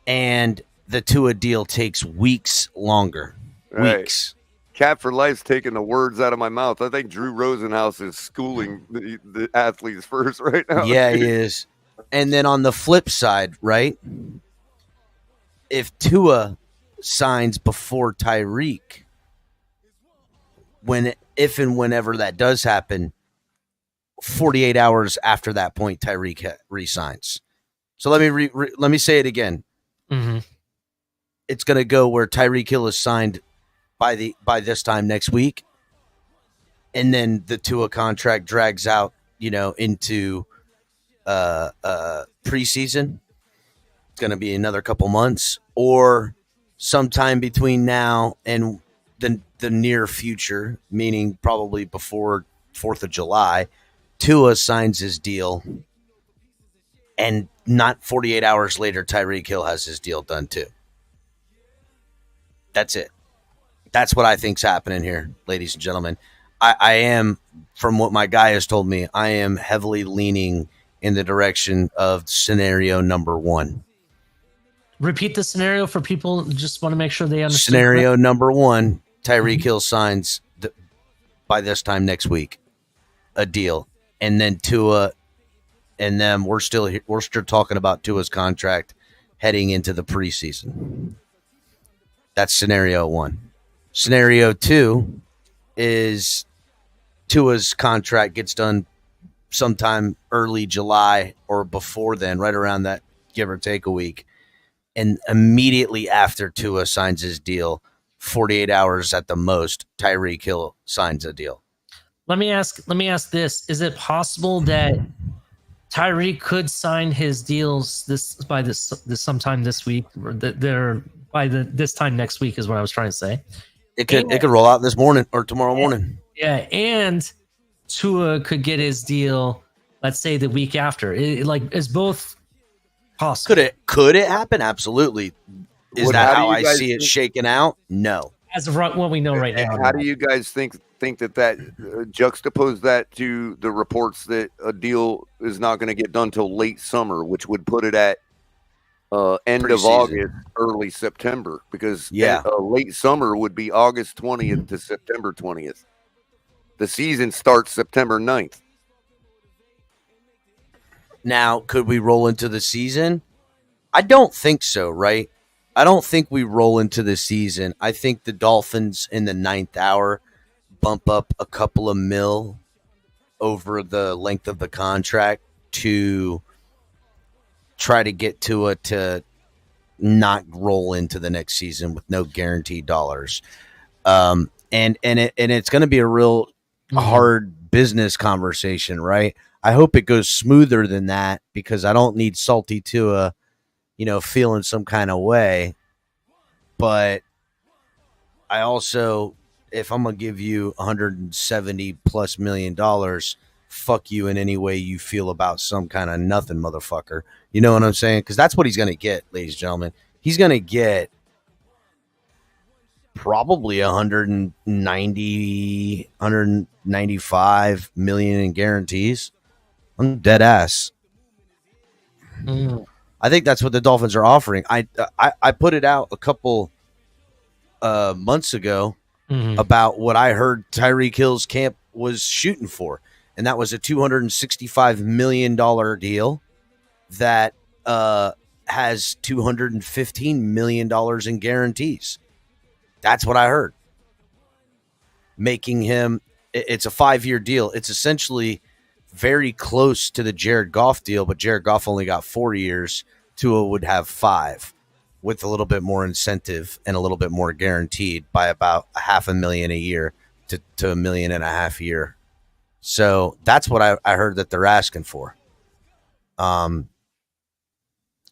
And the Tua deal takes weeks longer. Right. Weeks. Cap for Life's taking the words out of my mouth. I think Drew Rosenhaus is schooling the athletes first right now. Yeah, he is. and then on the flip side, right? If Tua signs before Tyreek, if and whenever that does happen, 48 hours after that point, Tyreek resigns. So let me say it again. Mm-hmm. It's going to go where Tyreek Hill is signed by this time next week, and then the Tua contract drags out, into preseason. It's going to be another couple months, or sometime between now and the near future, meaning probably before 4th of July, Tua signs his deal, and not 48 hours later, Tyreek Hill has his deal done too. That's it. That's what I think's happening here, ladies and gentlemen. I am, from what my guy has told me, I am heavily leaning in the direction of scenario number 1. Repeat the scenario for people who just want to make sure they understand. Scenario number 1, Tyreek Hill signs by this time next week a deal, and then Tua, and then we're still talking about Tua's contract heading into the preseason. That's scenario 1. Scenario 2 is Tua's contract gets done sometime early July or before then, right around that, give or take a week. And immediately after Tua signs his deal, 48 hours at the most, Tyreek Hill signs a deal. Let me ask this. Is it possible that Tyreek could sign his deals this sometime this week, or this time next week is what I was trying to say? It could roll out this morning or tomorrow morning. Yeah, and Tua could get his deal, let's say, the week after. Is both possible? Could it happen? Absolutely. Is that how I see it shaking out? No. As of what we know right now. How do you guys think that juxtapose that to the reports that a deal is not going to get done till late summer, which would put it at end of August, early September? Because late summer would be August 20th to September 20th. The season starts September 9th. Now, could we roll into the season? I don't think so, right? I don't think we roll into the season. I think the Dolphins in the 9th hour bump up a couple of mil over the length of the contract to try to get Tua to not roll into the next season with no guaranteed dollars. And it's going to be a real hard business conversation, right? I hope it goes smoother than that, because I don't need salty Tua, feeling some kind of way. But I also, if I'm going to give you $170+ million, fuck you in any way you feel about some kind of nothing, motherfucker. You know what I'm saying? Because that's what he's going to get, ladies and gentlemen. He's going to get probably 195 million in guarantees. I'm dead ass. I think that's what the Dolphins are offering. I put it out a couple months ago about what I heard Tyreek Hill's camp was shooting for, and that was a $265 million deal that has $215 million in guarantees. That's what I heard. Making him, it's a 5-year deal. It's essentially very close to the Jared Goff deal, but Jared Goff only got 4 years. Tua would have 5, with a little bit more incentive and a little bit more guaranteed by about $500,000 a year to $1.5 million a year. So that's what I heard that they're asking for.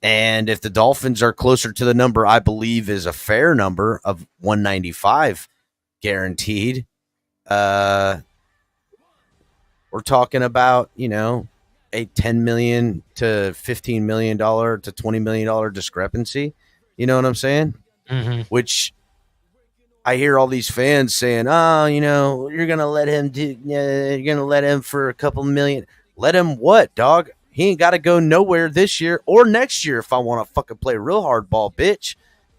And if the Dolphins are closer to the number I believe is a fair number of 195 guaranteed, we're talking about, a $10 million to $15 million to $20 million discrepancy. You know what I'm saying? Which I hear all these fans saying, you're going to let him you're going to let him for a couple million. Let him what, dog? He ain't got to go nowhere this year or next year if I want to fucking play real hardball, bitch.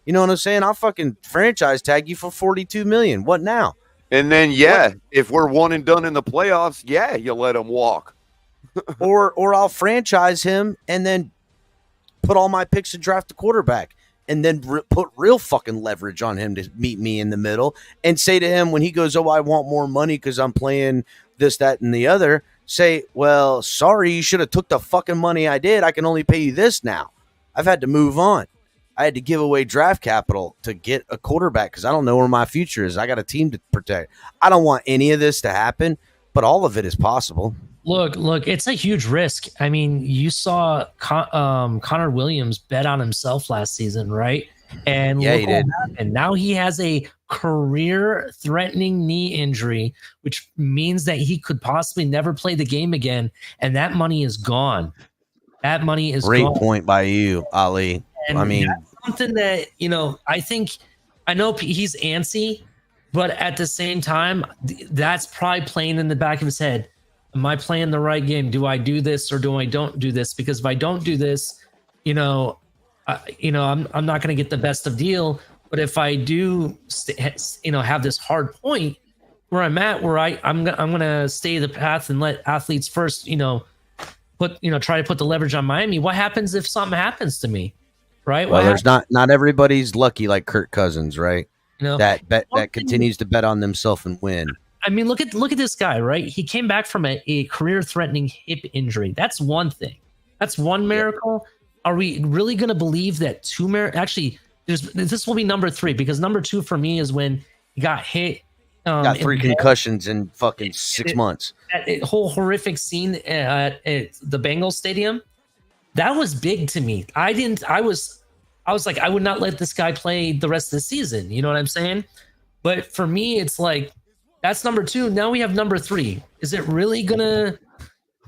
You know what I'm saying? I'll fucking franchise tag you for $42 million. What now? And then, if we're one and done in the playoffs, you let him walk. or I'll franchise him and then put all my picks to draft a quarterback and then put real fucking leverage on him to meet me in the middle and say to him when he goes, oh, I want more money because I'm playing this, that, and the other, say, well, sorry, you should have took the fucking money I did. I can only pay you this now. I've had to move on. I had to give away draft capital to get a quarterback because I don't know where my future is. I got a team to protect. I don't want any of this to happen, but all of it is possible. Look, it's a huge risk. I mean, you saw Connor Williams bet on himself last season, right? And yeah, he did. And now he has a career-threatening knee injury, which means that he could possibly never play the game again, and that money is gone. That money is great gone. Point by you, Ali. And I mean, that's something that, I know he's antsy, but at the same time, that's probably playing in the back of his head. Am I playing the right game? Do I do this or do I don't do this? Because if I don't do this, I'm not going to get the best of deal. But if I do, have this hard point where I'm at, where I'm going to stay the path and let athletes first, try to put the leverage on Miami. What happens if something happens to me? Right. Well, there's not everybody's lucky like Kirk Cousins, right? That continues to bet on themselves and win. I mean, look at this guy, right? He came back from a career-threatening hip injury. That's one thing. That's one miracle. Are we really going to believe that actually, this will be number 3 because number 2 for me is when he got hit. Got 3 concussions in fucking 6 months. That whole horrific scene at the Bengals stadium, that was big to me. I was like, I would not let this guy play the rest of the season. You know what I'm saying? But for me, it's like, that's number 2. Now we have number 3. Is he really gonna?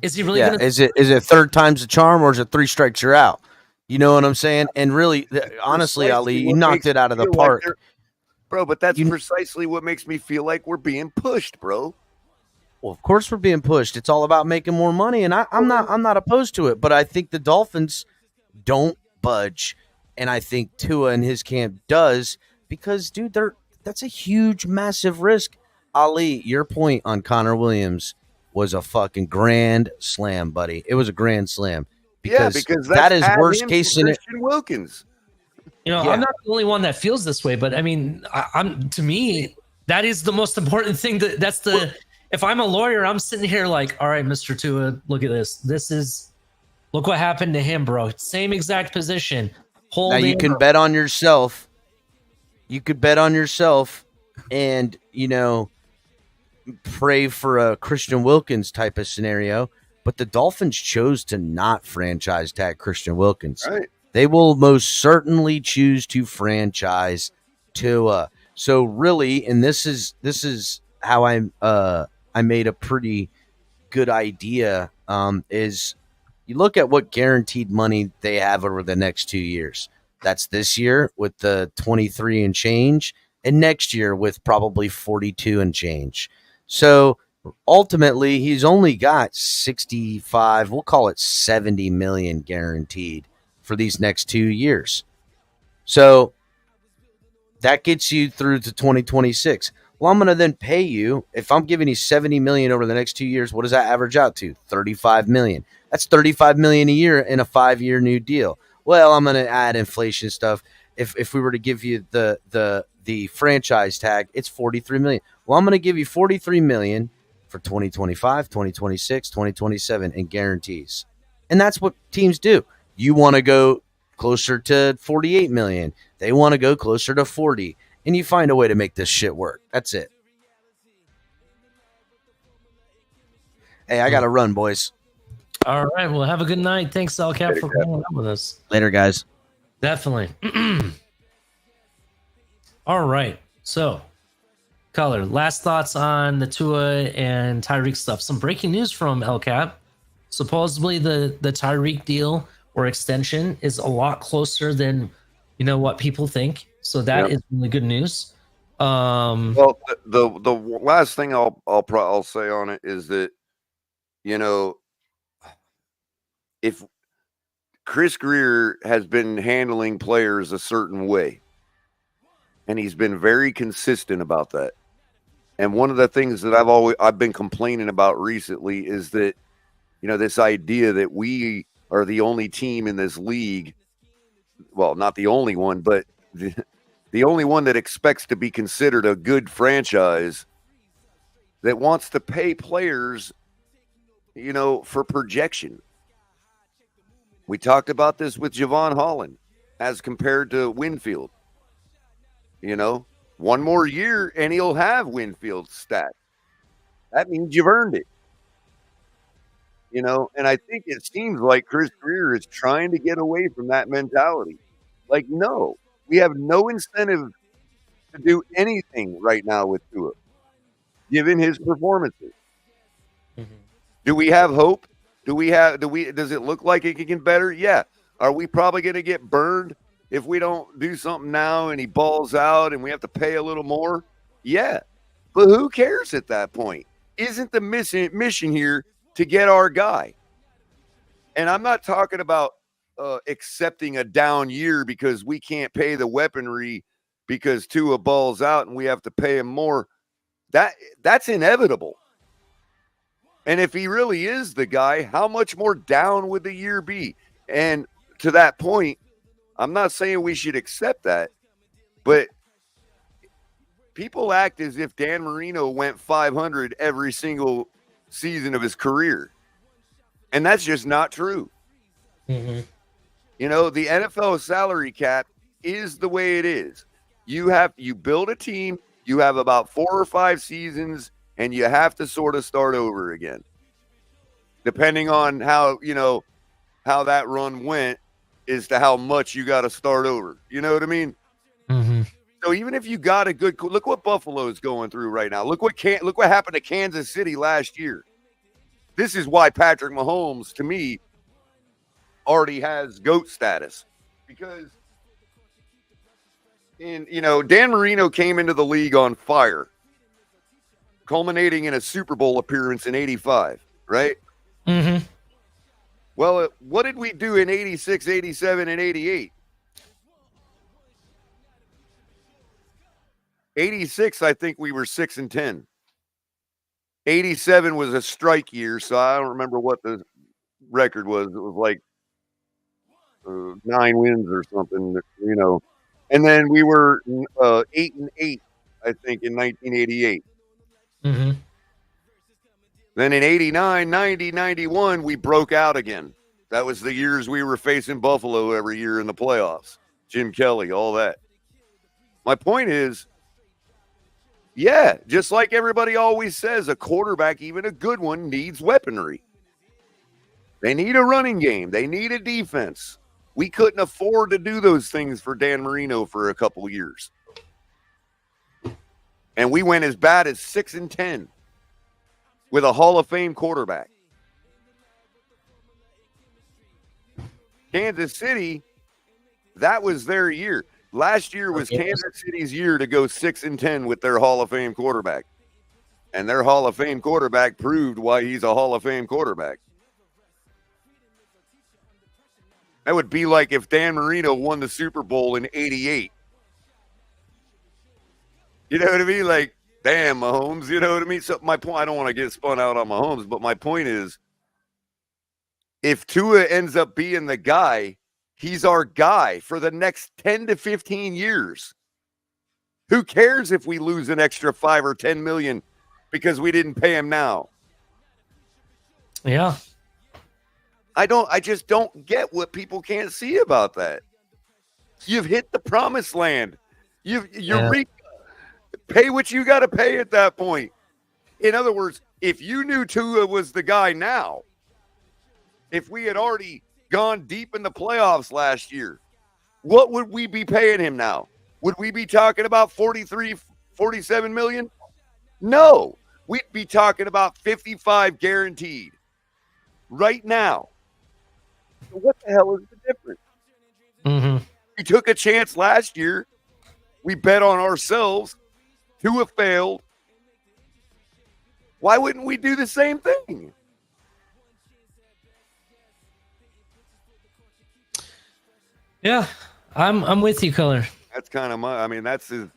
Is it third time's the charm or is it 3 strikes you're out? You know what I'm saying? And really, honestly, Ali, you knocked it out of the park. Bro, but that's precisely what makes me feel like we're being pushed, bro. Well, of course we're being pushed. It's all about making more money, and I'm not opposed to it. But I think the Dolphins don't budge, and I think Tua and his camp does because, dude, that's a huge, massive risk. Ali, your point on Connor Williams was a fucking grand slam, buddy. It was a grand slam because that is worst case scenario. Christian Wilkins. I'm not the only one that feels this way, but I mean, to me, that is the most important thing. If I'm a lawyer, I'm sitting here like, all right, Mr. Tua, look at this. Look what happened to him, bro. Same exact position. Now you can bet on yourself. You could bet on yourself and, pray for a Christian Wilkins type of scenario, but the Dolphins chose to not franchise tag Christian Wilkins. Right. They will most certainly choose to franchise Tua. So really, and this is how I made a pretty good idea, is you look at what guaranteed money they have over the next 2 years. That's this year with the 23 and change, and next year with probably 42 and change. So ultimately, he's only got 65, we'll call it 70 million guaranteed for these next 2 years. So that gets you through to 2026. Well, I'm going to then pay you, if I'm giving you 70 million over the next 2 years, what does that average out to? 35 million. That's 35 million a year in a 5-year new deal. Well, I'm going to add inflation stuff. If we were to give you the franchise tag, it's 43 million. Well, I'm going to give you 43 million for 2025, 2026, 2027 in guarantees. And that's what teams do. You want to go closer to 48 million. They want to go closer to 40. And you find a way to make this shit work. That's it. Hey, I got to run, boys. All right. Well, have a good night. Thanks, Alcap, for hanging out with us. Later, guys. Definitely. All right. So, Color, last thoughts on the Tua and Tyreek stuff. Some breaking news from LCAP. Supposedly the Tyreek deal or extension is a lot closer than what people think. So that is really good news. Well, the last thing I'll say on it is that if Chris Greer has been handling players a certain way, and he's been very consistent about that. And one of the things that I've been complaining about recently is that this idea that we are the only team in this league. Well, not the only one, but the only one that expects to be considered a good franchise that wants to pay players, for projection. We talked about this with Javon Holland as compared to Winfield. One more year and he'll have Winfield's stat. That means you've earned it. And I think it seems like Chris Greer is trying to get away from that mentality. Like, no, we have no incentive to do anything right now with Tua, given his performances. Mm-hmm. Do we have hope? Does it look like it can get better? Yeah. Are we probably going to get burned if we don't do something now and he balls out and we have to pay a little more? Yeah. But who cares at that point? Isn't the mission here to get our guy? And I'm not talking about accepting a down year because we can't pay the weaponry because Tua balls out and we have to pay him more. That's inevitable. And if he really is the guy, how much more down would the year be? And to that point, I'm not saying we should accept that, but people act as if Dan Marino went 500 every single season of his career. And that's just not true. Mm-hmm. The NFL salary cap is the way it is. You build a team, you have about 4 or 5 seasons, and you have to sort of start over again. Depending on how that run went as to how much you got to start over. You know what I mean? Mm-hmm. So even if you got a good, look what Buffalo's going through right now. Look what happened to Kansas City last year. This is why Patrick Mahomes, to me, already has GOAT status, because Dan Marino came into the league on fire, culminating in a Super Bowl appearance in 85, right? Mm-hmm. Well, what did we do in 86, 87, and 88? 86, I think we were 6-10. 87 was a strike year, so I don't remember what the record was. It was like 9 wins or something, And then we were 8-8, I think, in 1988. Mm-hmm. Then in 89, 90, 91, we broke out again. That was the years we were facing Buffalo every year in the playoffs. Jim Kelly, all that. My point is, yeah, just like everybody always says, a quarterback, even a good one, needs weaponry. They need a running game. They need a defense. We couldn't afford to do those things for Dan Marino for a couple years. And we went as bad as 6-10 with a Hall of Fame quarterback. Kansas City, that was their year. Last year was Kansas City's year to go 6-10 with their Hall of Fame quarterback. And their Hall of Fame quarterback proved why he's a Hall of Fame quarterback. That would be like if Dan Marino won the Super Bowl in 88. You know what I mean? Like, damn, Mahomes, you know what I mean? So my point, I don't want to get spun out on Mahomes, but my point is, if Tua ends up being the guy, he's our guy for the next 10 to 15 years. Who cares if we lose an extra 5 or 10 million because we didn't pay him now? Yeah. I just don't get what people can't see about that. You've hit the promised land. Pay what you got to pay at that point. In other words, if you knew Tua was the guy now, if we had already gone deep in the playoffs last year, what would we be paying him now? Would we be talking about 43, 47 million? No, we'd be talking about 55 guaranteed right now. So what the hell is the difference? Mm-hmm. We took a chance last year. We bet on ourselves. Tua failed. Why wouldn't we do the same thing? Yeah, I'm with you, Color. That's kind of that's as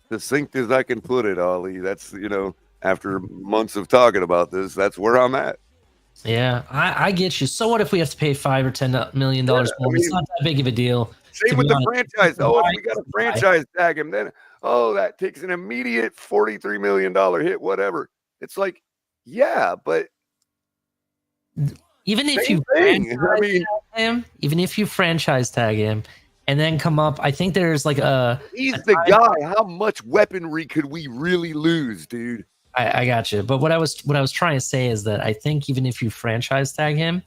succinct as I can put it, Ollie. That's, after months of talking about this, that's where I'm at. Yeah, I get you. So what if we have to pay $5 or $10 million more? It's not that big of a deal. Same with the franchise. Oh, if we got to franchise tag him, then that takes an immediate $43 million hit, whatever. It's like, yeah, but even if you even if you franchise tag him and then come up, I think there's like he's the guy. How much weaponry could we really lose, dude? I got you. But what I was trying to say is that I think even if you franchise tag him,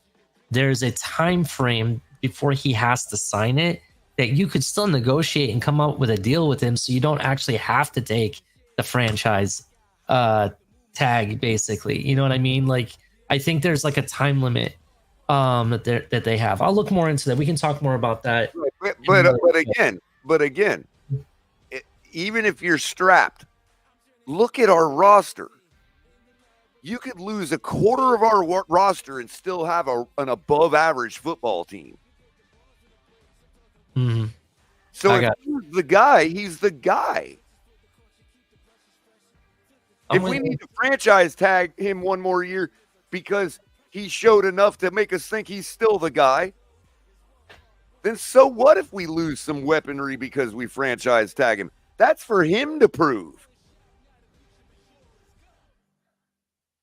there's a time frame before he has to sign it that you could still negotiate and come up with a deal with him, so you don't actually have to take the franchise tag, basically. You know what I mean? Like, I think there's like a time limit that they have. I'll look more into that. We can talk more about that. But again, even if you're strapped, look at our roster. You could lose a quarter of our roster and still have an above average football team. Mm-hmm. So if he's the guy, he's the guy. If we need to franchise tag him one more year because he showed enough to make us think he's still the guy, then so what if we lose some weaponry because we franchise tag him? That's for him to prove.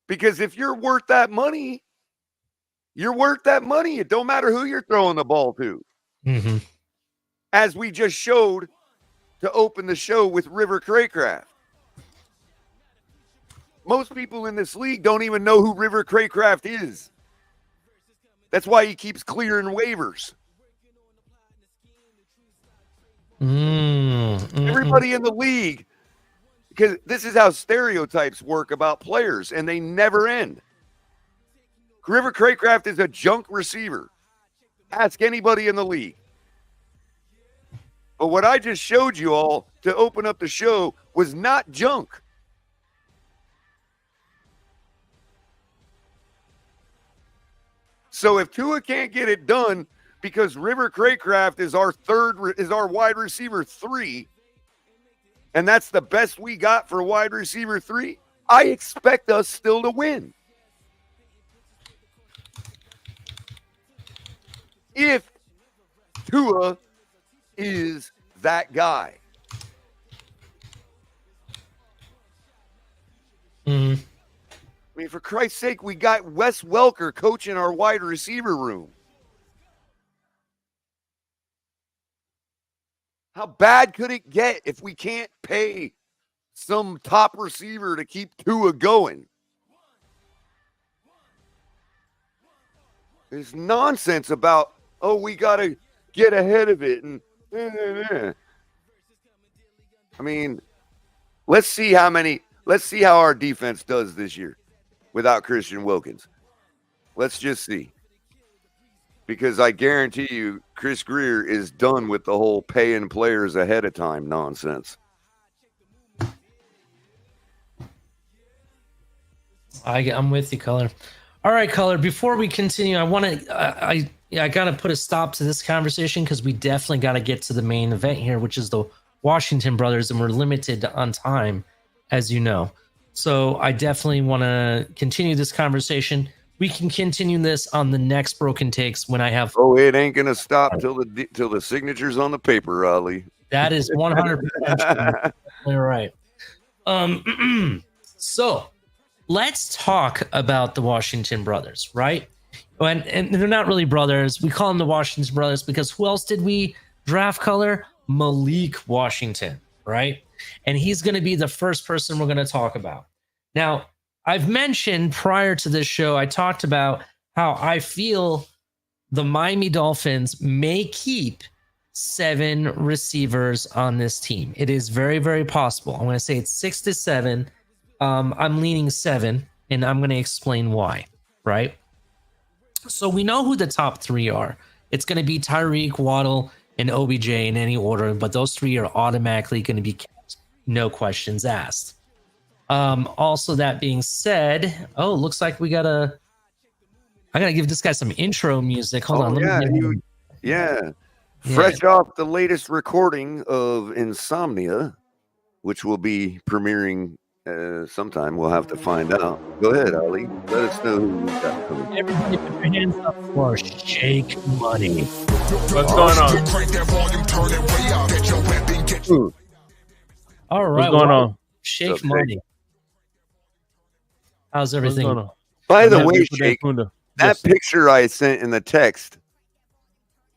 Because if you're worth that money, you're worth that money. It don't matter who you're throwing the ball to. Mm-hmm. As we just showed to open the show with River Craycraft. Most people in this league don't even know who River Craycraft is. That's why he keeps clearing waivers. Everybody in the league, because this is how stereotypes work about players, and they never end. River Craycraft is a junk receiver. Ask anybody in the league. But what I just showed you all to open up the show was not junk. So if Tua can't get it done because River Craycraft is our wide receiver 3, and that's the best we got for wide receiver 3, I expect us still to win. If Tua is that guy. Mm-hmm. I mean, for Christ's sake, we got Wes Welker coaching our wide receiver room. How bad could it get if we can't pay some top receiver to keep Tua going? There's nonsense about, we got to get ahead of it. And I mean, let's see how our defense does this year without Christian Wilkins. Let's just see. Because I guarantee you, Chris Greer is done with the whole paying players ahead of time nonsense. I'm with you, Color. All right, Color. Before we continue, I got to put a stop to this conversation because we definitely got to get to the main event here, which is the Washington brothers, and we're limited on time, as you know. So I definitely want to continue this conversation. We can continue this on the next Broken Takes when I have. Oh, it ain't gonna stop till the signature's on the paper, Ali. That is 100% right. So let's talk about the Washington brothers, right? And they're not really brothers. We call them the Washington brothers because who else did we draft, Color? Malik Washington, right? And he's going to be the first person we're going to talk about. Now, I've mentioned prior to this show, I talked about how I feel the Miami Dolphins may keep 7 receivers on this team. It is very, very possible. I'm going to say it's 6 to 7. I'm leaning 7, and I'm going to explain why, right? So we know who the top 3 are. It's going to be Tyreek, Waddle, and OBJ in any order, but those 3 are automatically going to be kept. No questions asked. Also, that being said, looks like I gotta give this guy some intro music. Hold on. Fresh off the latest recording of Insomnia, which will be premiering Sometime we'll have to find out. Go ahead, Ali. Let us know who we got coming. Everybody put your hands up for Shake Money. What's going on? All right. What's going on? Shake Okay. Money. How's What's everything? going on? By the Yeah, way, for Shake, Kunda. that Yes. picture I sent in the text,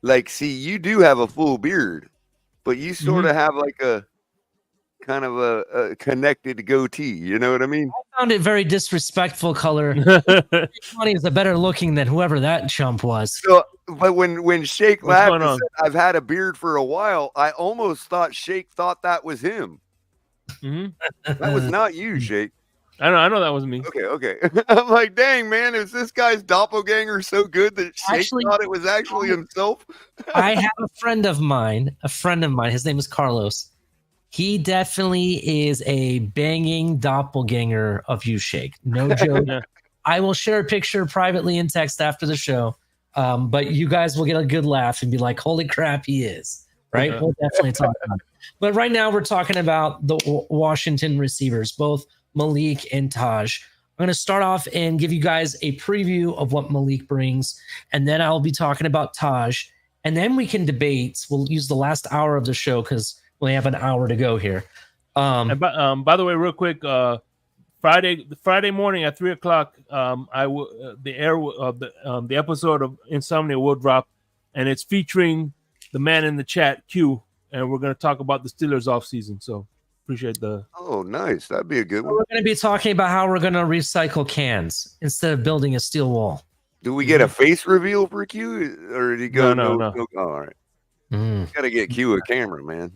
like, see, you do have a full beard, but you sort of have like a kind of a connected goatee. You know what I mean? I found it very disrespectful, Color. Shake Money is a better looking than whoever that chump was. So, but when Shake What's laughed going and on? said, "I've had a beard for a while," I almost thought Shake thought that was him. Mhm. That was not you, Shake. I know that was me. Okay. I'm like, dang, man, is this guy's doppelganger so good that Shake Actually- thought it was actually himself? I have a friend of mine. His name is Carlos. He definitely is a banging doppelganger of you, Shake. No joke. Yeah. I will share a picture privately in text after the show. But you guys will get a good laugh and be like, holy crap, he is. Right? Yeah. We'll definitely talk about it. But right now we're talking about the Washington receivers, both Malik and Taj. I'm going to start off and give you guys a preview of what Malik brings, and then I'll be talking about Taj, and then we can debate. We'll use the last hour of the show because we only have an hour to go here. And by the way, real quick, Friday morning at 3:00, the episode of Insomnia will drop, and it's featuring the man in the chat, Q, and we're going to talk about the Steelers offseason. So appreciate the. Oh, nice. That'd be a good one. We're going to be talking about how we're going to recycle cans instead of building a steel wall. Do we get a face reveal for Q, or did he go? No. Oh, all right. Got to get Q a camera, man.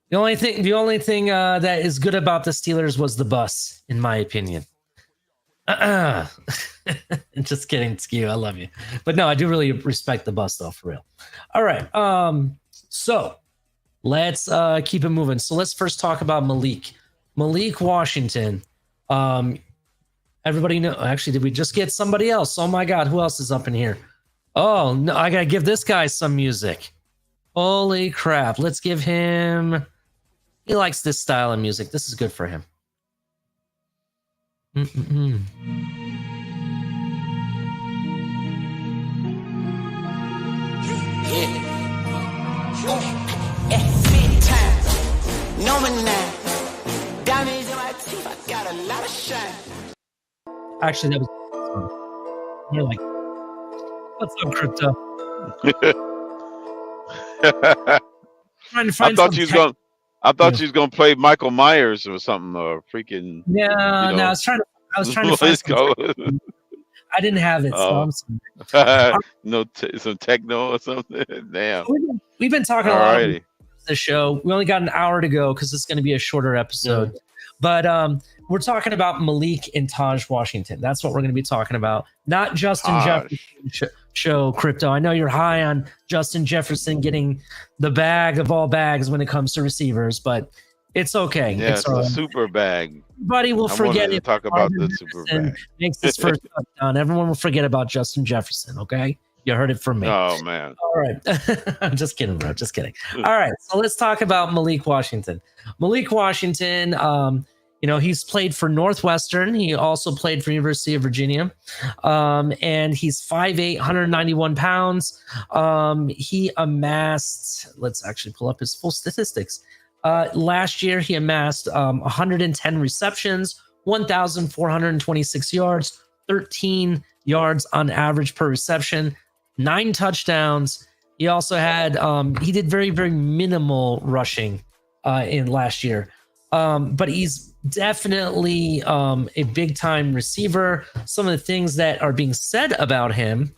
The only thing that is good about the Steelers was the bus, in my opinion. Just kidding, Q. I love you, but no, I do really respect the bus, though, for real. All right, so let's keep it moving. So let's first talk about Malik Washington. Everybody know? Actually, did we just get somebody else? Oh my God, who else is up in here? Oh no, I gotta give this guy some music. Holy crap! Let's give him. He likes this style of music. This is good for him. Actually, that was. You're like, what's up, crypto? Trying to find some tech- I thought you was gonna play Michael Myers or something, or freaking. No, you know. I was trying to find Let's some go. I didn't have it, so Oh. I'm sorry. Some techno or something. Damn. We've been talking a lot Alrighty. about the show. We only got an hour to go because it's going to be a shorter episode. But we're talking about Malik and Taj Washington. That's what we're going to be talking about. Not Justin Jefferson show, crypto. I know you're high on Justin Jefferson getting the bag of all bags when it comes to receivers, but it's okay. Yeah, it's a all right. super bag. Everybody will I forget wanted to it. talk about Justin the super Jefferson bag. makes his first touchdown. Everyone will forget about Justin Jefferson. Okay, you heard it from me. Oh man. All right. I'm just kidding, bro. Just kidding. All right. So let's talk about Malik Washington. Malik Washington, he's played for Northwestern. He also played for University of Virginia. And he's 5'8", 191 pounds. He amassed, let's actually pull up his full statistics. Last year, he amassed 110 receptions, 1,426 yards, 13 yards on average per reception, 9 touchdowns. He also had he did very, very minimal rushing in last year. But he's definitely a big time receiver. Some of the things that are being said about him,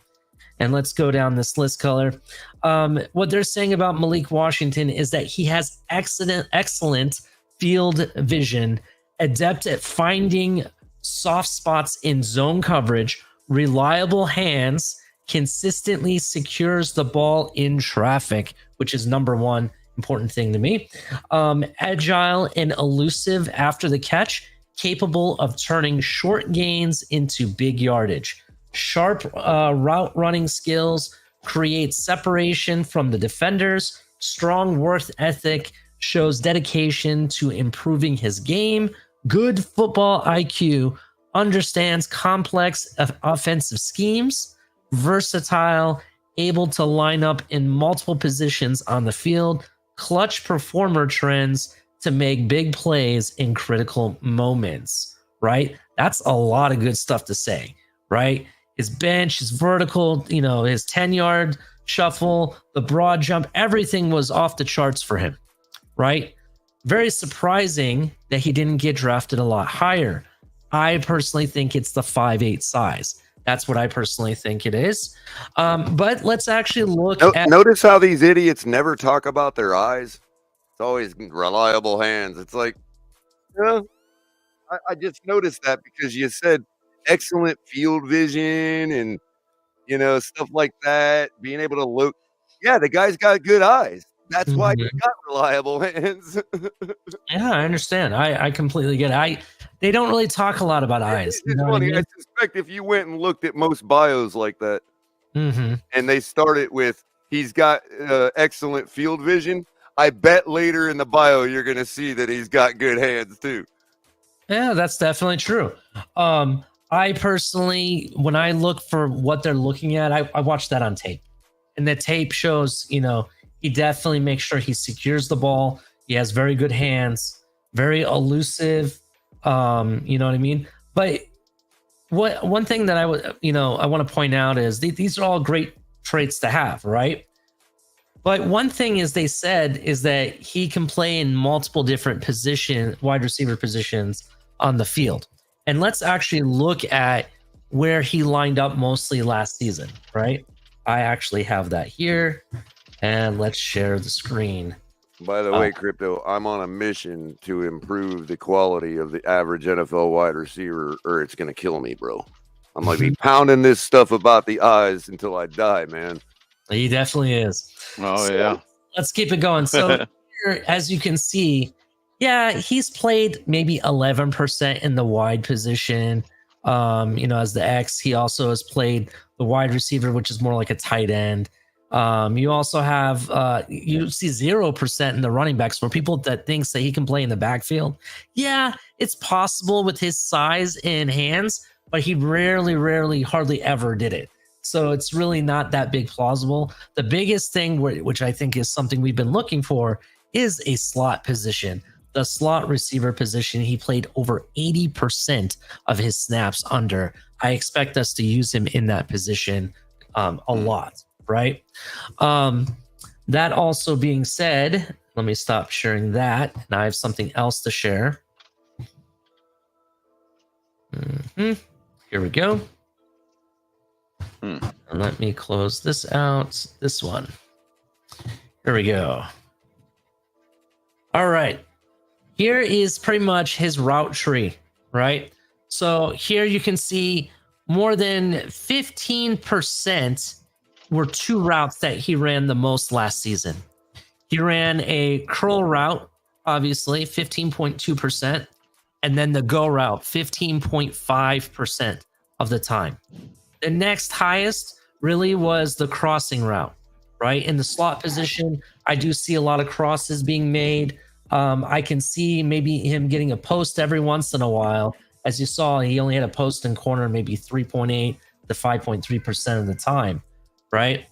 and let's go down this list, Color. What they're saying about Malik Washington is that he has excellent field vision, adept at finding soft spots in zone coverage, reliable hands, consistently secures the ball in traffic, which is number one important thing to me. Agile and elusive after the catch, capable of turning short gains into big yardage. Sharp route running skills, creates separation from the defenders. Strong work ethic, shows dedication to improving his game. good football IQ, understands complex offensive schemes, versatile, able to line up in multiple positions on the field, clutch performer trends to make big plays in critical moments, right? That's a lot of good stuff to say, right? His bench, his vertical, his 10-yard shuffle, the broad jump, everything was off the charts for him, right? Very surprising that he didn't get drafted a lot higher. I personally think it's the 5'8" size. That's what I personally think it is. But let's actually look at... Notice how these idiots never talk about their eyes. It's always reliable hands. It's like, I just noticed that because you said excellent field vision and, stuff like that, being able to look. Yeah, the guy's got good eyes. That's why he's got reliable hands. Yeah, I understand. I completely get it. They don't really talk a lot about eyes. It's funny. I suspect if you went and looked at most bios like that, and they started with, he's got excellent field vision, I bet later in the bio you're going to see that he's got good hands too. Yeah, that's definitely true. I personally, when I look for what they're looking at, I watch that on tape. And the tape shows, he definitely makes sure he secures the ball. He has very good hands, very elusive. You know what I mean? But one thing that I want to point out is these are all great traits to have, right? But one thing they said is that he can play in multiple different wide receiver positions on the field. And let's actually look at where he lined up mostly last season, right? I actually have that here. And let's share the screen. By the way, Crypto, I'm on a mission to improve the quality of the average NFL wide receiver, or it's going to kill me, bro. I'm going to be pounding this stuff about the eyes until I die, man. He definitely is. Oh, yeah. Let's keep it going. So here, as you can see, yeah, he's played maybe 11% in the wide position. As the X, he also has played the wide receiver, which is more like a tight end. You also have you see 0% in the running backs for people that thinks that he can play in the backfield. Yeah, it's possible with his size and hands, but he rarely, hardly ever did it. So it's really not that big plausible. The biggest thing, which I think is something we've been looking for, is a slot position. The slot receiver position, he played over 80% of his snaps under. I expect us to use him in that position a lot, right? That also being said, let me stop sharing that. And I have something else to share. Here we go. And let me close this out. This one. Here we go. All right. Here is pretty much his route tree, right? So here you can see more than 15% were two routes that he ran the most last season. He ran a curl route, obviously, 15.2%, and then the go route, 15.5% of the time. The next highest really was the crossing route, right? In the slot position, I do see a lot of crosses being made. I can see maybe him getting a post every once in a while. As you saw, he only had a post and corner maybe 3.8 to 5.3% of the time, right?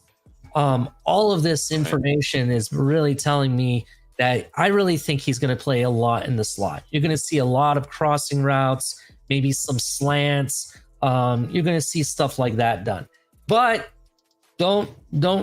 All of this information is really telling me that I really think he's going to play a lot in the slot. You're going to see a lot of crossing routes, maybe some slants. You're going to see stuff like that done. But don't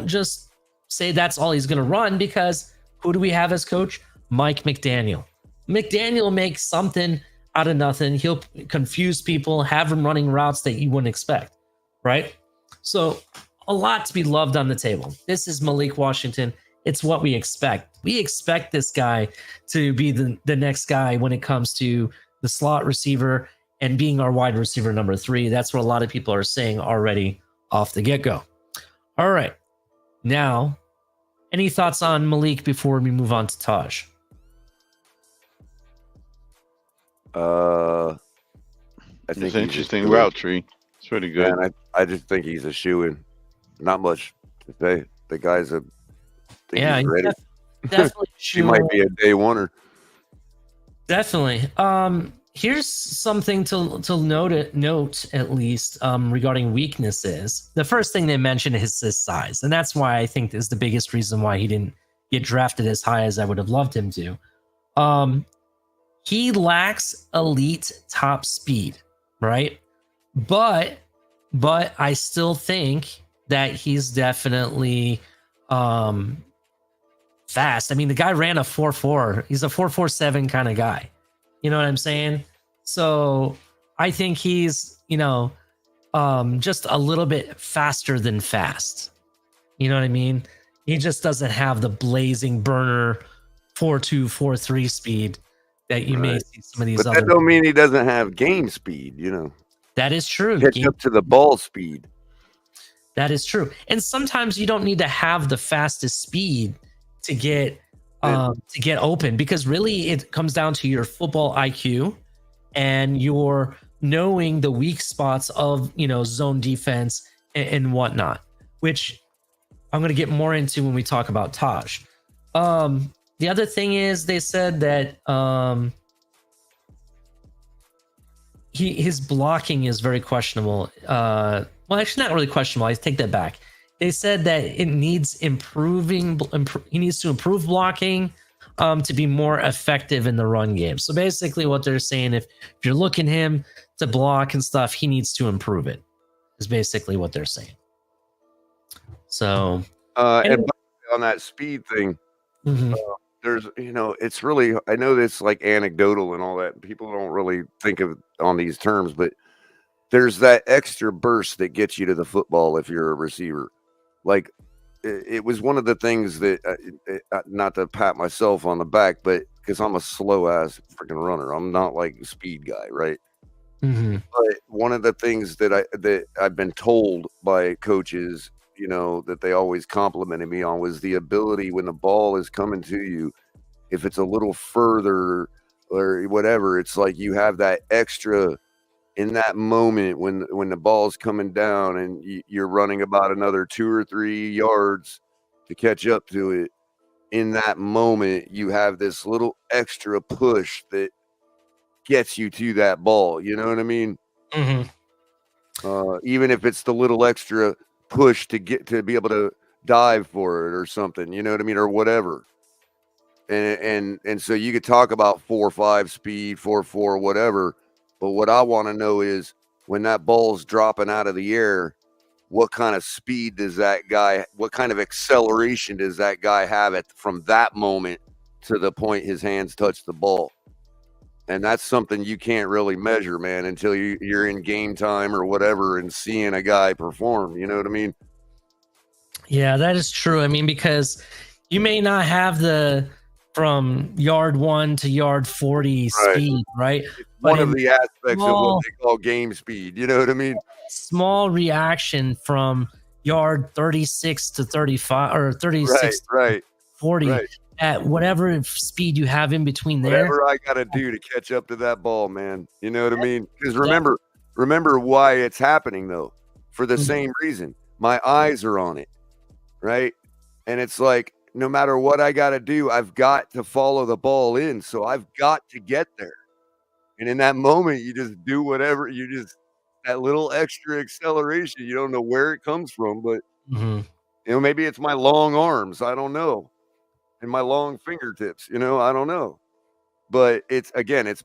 just say that's all he's going to run, because who do we have as coach? Mike McDaniel. McDaniel makes something out of nothing. He'll confuse people, have him running routes that you wouldn't expect, right? So a lot to be loved on the table. This is Malik Washington. It's what we expect. We expect this guy to be the next guy when it comes to the slot receiver and being our wide receiver number 3. That's what a lot of people are saying already off the get-go. All right. Now, any thoughts on Malik before we move on to Taj? I think it's an interesting route tree. It's pretty good. Man, I just think he's a shoo-in. Not much to say. The guy's he's ready. Definitely. He might be a day oneer. Definitely. here's something to note at least regarding weaknesses. The first thing they mention is his size, and that's why I think is the biggest reason why he didn't get drafted as high as I would have loved him to. He lacks elite top speed, right? But I still think that he's definitely fast. I mean, the guy ran a 4.4. He's a 4.47 kind of guy. You know what I'm saying? So I think he's, just a little bit faster than fast. You know what I mean? He just doesn't have the blazing burner 4.2, 4.3 speed that you may see some of these but other. that don't mean he doesn't have game speed, That is true. Catch up to the ball speed. That is true. And sometimes you don't need to have the fastest speed to get open, because really it comes down to your football IQ and your knowing the weak spots of, zone defense and whatnot, which I'm going to get more into when we talk about Taj. The other thing is they said that his blocking is very questionable. Well, actually not really questionable. I take that back. They said that it needs improving. He needs to improve blocking to be more effective in the run game. So basically what they're saying, if you're looking him to block and stuff, he needs to improve it, is basically what they're saying. So and on that speed thing, there's, it's really, I know that's like anecdotal and all that. People don't really think of on these terms, but there's that extra burst that gets you to the football if you're a receiver. Like, it was one of the things that, not to pat myself on the back, but because I'm a slow ass freaking runner, I'm not like a speed guy, right? But one of the things that I've been told by coaches, that they always complimented me on, was the ability when the ball is coming to you, if it's a little further or whatever, it's like you have that extra in that moment when the ball's coming down and you're running about another 2 or 3 yards to catch up to it. In that moment, you have this little extra push that gets you to that ball. You know what I mean? Even if it's the little extra push to get to be able to dive for it or something, you know what I mean, or whatever. And so you could talk about 4.5 speed, 4.4, whatever. But what I want to know is when that ball's dropping out of the air, what kind of speed does that guy, what kind of acceleration does that guy have from that moment to the point his hands touch the ball? And that's something you can't really measure, man, until you're in game time or whatever and seeing a guy perform. You know what I mean? Yeah, that is true. I mean, because you may not have the from yard 1 to yard 40 speed, right? One of the aspects of what they call game speed. You know what I mean? Small reaction from yard 36 to 35 or 36 to 40 at whatever speed you have in between there. Whatever I got to do to catch up to that ball, man. You know what I mean? Because remember why it's happening, though. For the same reason. My eyes are on it, right? And it's like, no matter what I got to do, I've got to follow the ball in. So I've got to get there. And in that moment, you just do whatever. That little extra acceleration. You don't know where it comes from, but maybe it's my long arms. I don't know. And my long fingertips, I don't know. But it's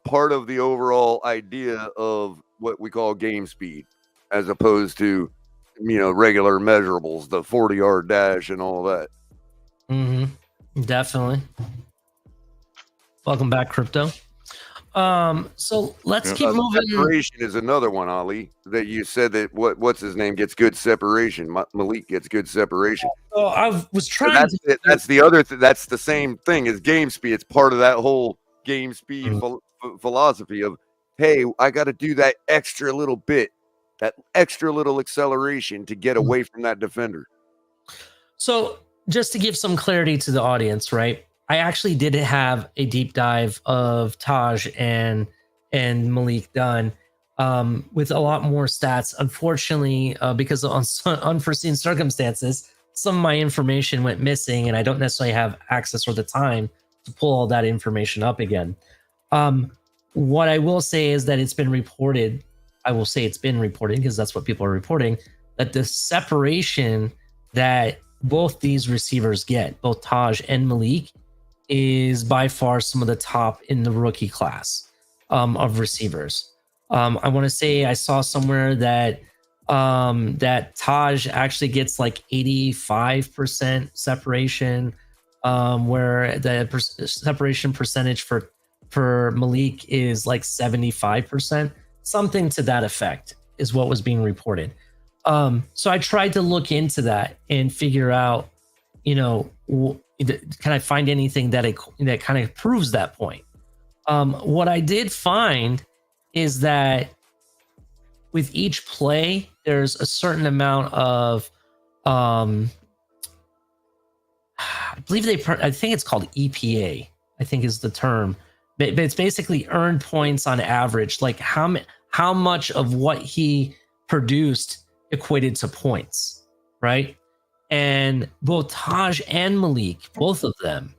part of the overall idea of what we call game speed, as opposed to, regular measurables, the 40-yard dash and all that. Definitely. Welcome back, Crypto. So let's keep moving. Separation is another one, Ali, that you said that what's his name gets good separation. Malik gets good separation. Oh, I was trying that's the other that's the same thing as game speed. It's part of that whole game speed philosophy of, hey, I got to do that extra little bit, that extra little acceleration to get away from that defender. So just to give some clarity to the audience, right? I actually did have a deep dive of Taj and Malik done with a lot more stats. Unfortunately, because of unforeseen circumstances, some of my information went missing, and I don't necessarily have access or the time to pull all that information up again. What I will say is that it's been reported. I will say it's been reported because that's what people are reporting, that the separation that both these receivers get, both Taj and Malik, is by far some of the top in the rookie class of receivers. I want to say I saw somewhere that that Taj actually gets like 85% separation, where the separation percentage for Malik is like 75%, something to that effect is what was being reported. So I tried to look into that and figure out, can I find anything that kind of proves that point? What I did find is that with each play, there's a certain amount of, I think it's called EPA, I think is the term, but it's basically earned points on average, like how much of what he produced equated to points, right? And both Taj and Malik, both of them,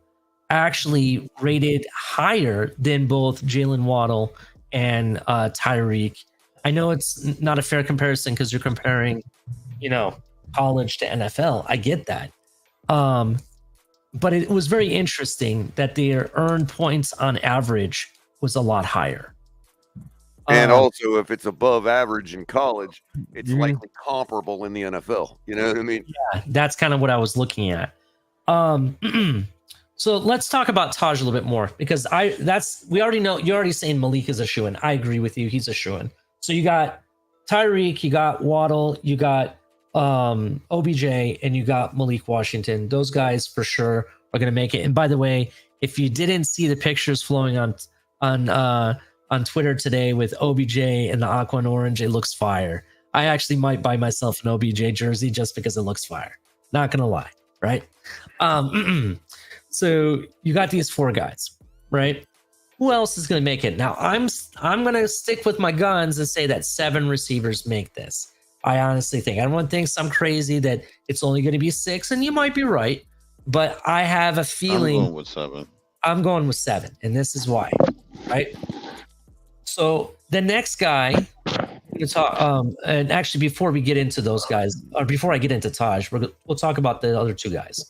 actually rated higher than both Jalen Waddle and Tyreek. I know it's not a fair comparison because you're comparing, college to NFL. I get that. But it was very interesting that their earned points on average was a lot higher. And also, if it's above average in college, it's likely comparable in the NFL. You know what I mean? Yeah, that's kind of what I was looking at. So let's talk about Taj a little bit more, because we already know, you're already saying Malik is a shoo-in. I agree with you. He's a shoo-in. So you got Tyreek, you got Waddle, you got OBJ, and you got Malik Washington. Those guys for sure are going to make it. And by the way, if you didn't see the pictures flowing on Twitter today with OBJ and the aqua and orange, it looks fire. I actually might buy myself an OBJ jersey just because it looks fire. Not gonna lie, right? So you got these four guys, right? Who else is gonna make it? Now I'm gonna stick with my guns and say that 7 receivers make this. I honestly think. Everyone thinks I'm crazy that it's only gonna be 6, and you might be right, but I have a feeling I'm going with 7. I'm going with 7, and this is why, right? So the next guy, we'll talk, and actually before we get into those guys, or before I get into Taj, we'll talk about the other 2 guys.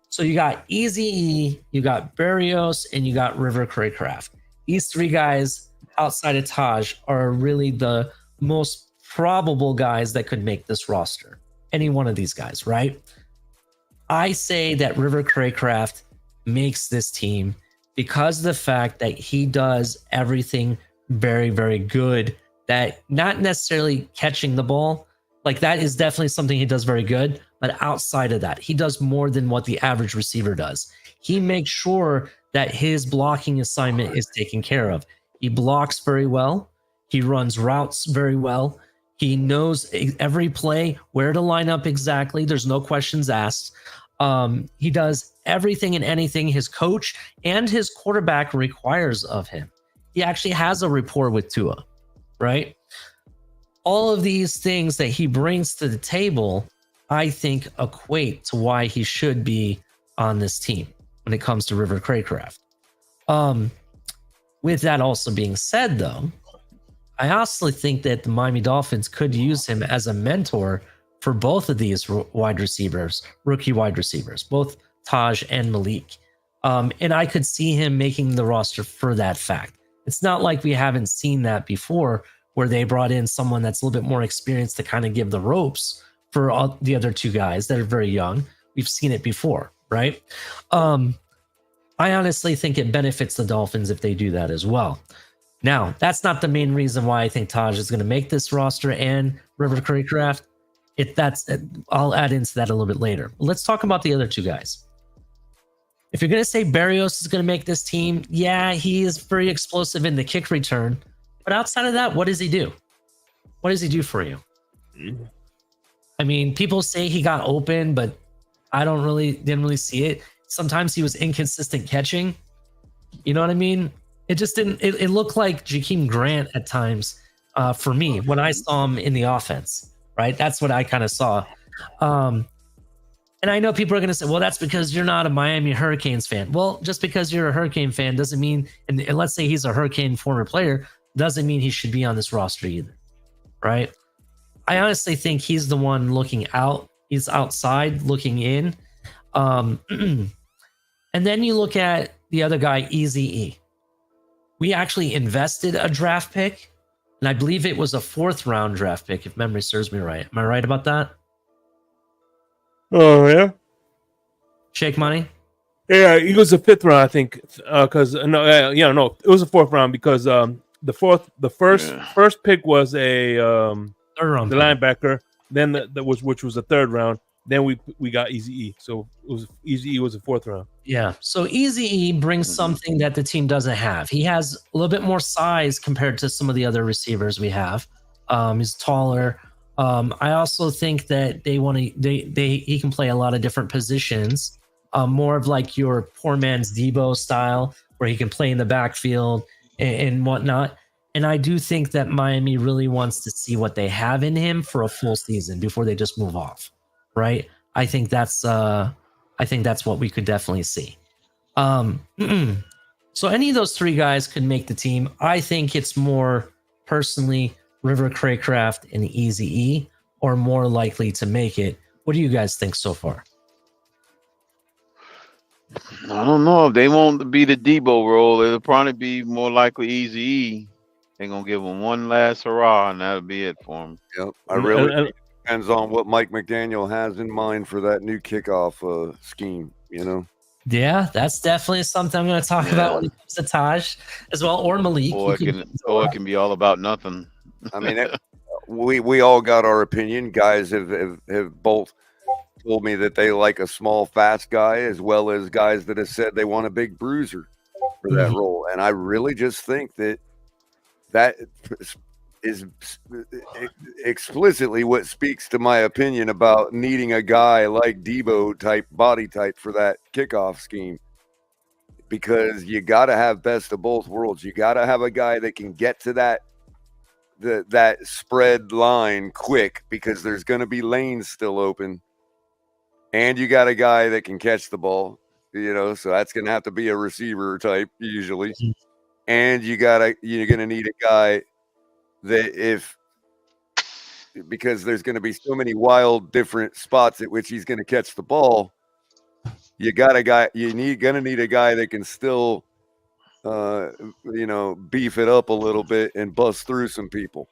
So you got Eazy-E, you got Berrios, and you got River Craycraft. These 3 guys outside of Taj are really the most probable guys that could make this roster. Any one of these guys, right? I say that River Craycraft makes this team because of the fact that he does everything very, very good. That not necessarily catching the ball, like that is definitely something he does very good, but outside of that, he does more than what the average receiver does. He makes sure that his blocking assignment is taken care of. He blocks very well. He runs routes very well. He knows every play, where to line up exactly. There's no questions asked. He does everything and anything his coach and his quarterback requires of him. He actually has a rapport with Tua, right? All of these things that he brings to the table, I think, equate to why he should be on this team when it comes to River Craycraft. With that also being said, though, I also think that the Miami Dolphins could use him as a mentor for both of these wide receivers, rookie wide receivers, both Taj and Malik. And I could see him making the roster for that fact. It's not like we haven't seen that before, where they brought in someone that's a little bit more experienced to kind of give the ropes for all the other 2 guys that are very young. We've seen it before, right? I honestly think it benefits the Dolphins if they do that as well. Now, that's not the main reason why I think Taj is going to make this roster and River Craycraft. I'll add into that a little bit later. Let's talk about the other 2 guys. If you're going to say Berrios is going to make this team, yeah, he is very explosive in the kick return. But outside of that, what does he do? What does he do for you? I mean, people say he got open, but I didn't really see it. Sometimes he was inconsistent catching. You know what I mean? It just didn't. It looked like Jakeem Grant at times for me when I saw him in the offense. Right? That's what I kind of saw. And I know people are going to say, well, that's because you're not a Miami Hurricanes fan. Well, just because you're a Hurricane fan doesn't mean, and let's say he's a Hurricane former player, doesn't mean he should be on this roster either, right? I honestly think he's the one looking out. He's outside looking in. And then you look at the other guy, Eazy-E. We actually invested a draft pick, and I believe it was a 4th round draft pick, if memory serves me right. Am I right about that? Oh yeah, Shake Money. yeah. It was a 5th round, I think. Because no, it was a 4th round because the first pick was a 3rd round the linebacker. Then which was a 3rd round. Then we got Eazy-E. So it was Eazy-E was a 4th round. Yeah. So Eazy-E brings something that the team doesn't have. He has a little bit more size compared to some of the other receivers we have. He's taller. I also think that he can play a lot of different positions. More of like your poor man's Debo style, where he can play in the backfield and whatnot. And I do think that Miami really wants to see what they have in him for a full season before they just move off. Right? I think that's what we could definitely see. So any of those 3 guys could make the team. I think it's more personally River Craycraft and Eazy-E are more likely to make it. What do you guys think so far? I don't know if they won't be the Debo role. It'll probably be more likely Eazy-E. They're gonna give him one last hurrah, and that'll be it for him. Yep, I really think it depends on what Mike McDaniel has in mind for that new kickoff scheme. Yeah, that's definitely something I'm going to talk about when it comes to Taj as well, or Malik. Or it can be all about nothing. I mean, we all got our opinion. Guys have both told me that they like a small, fast guy, as well as guys that have said they want a big bruiser for that role. And I really just think that is explicitly what speaks to my opinion about needing a guy like Debo type body type for that kickoff scheme, because you got to have best of both worlds. You got to have a guy that can get to that spread line quick, because there's going to be lanes still open, and you got a guy that can catch the ball, so that's going to have to be a receiver type usually. And you're going to need a guy that because there's going to be so many wild different spots at which he's going to catch the ball, you're going to need a guy that can still beef it up a little bit and bust through some people.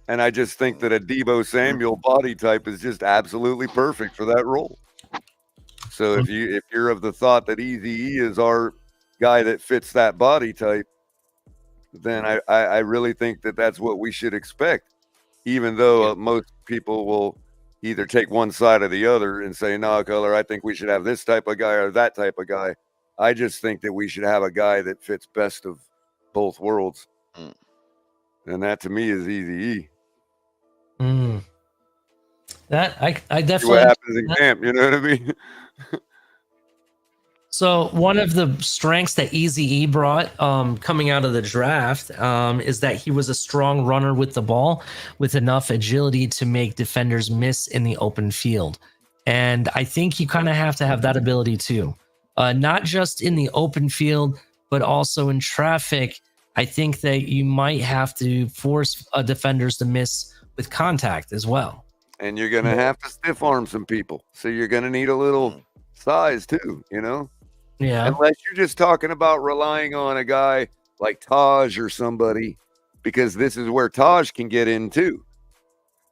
And I just think that a Debo Samuel body type is just absolutely perfect for that role. So if you're of the thought that Eazy-E is our guy that fits that body type, then I really think that that's what we should expect, even though most people will either take one side or the other and say, no, Color, I think we should have this type of guy or that type of guy. I just think that we should have a guy that fits best of both worlds. And that to me is Eazy-E. That I definitely see what happens in camp, you know what I mean? So one of the strengths that Eazy-E brought coming out of the draft is that he was a strong runner with the ball with enough agility to make defenders miss in the open field. And I think you kind of have to have that ability too. Not just in the open field, but also in traffic. I think that you might have to force defenders to miss with contact as well. And you're going to have to stiff arm some people. So you're going to need a little size too, Yeah. Unless you're just talking about relying on a guy like Taj or somebody, because this is where Taj can get in too.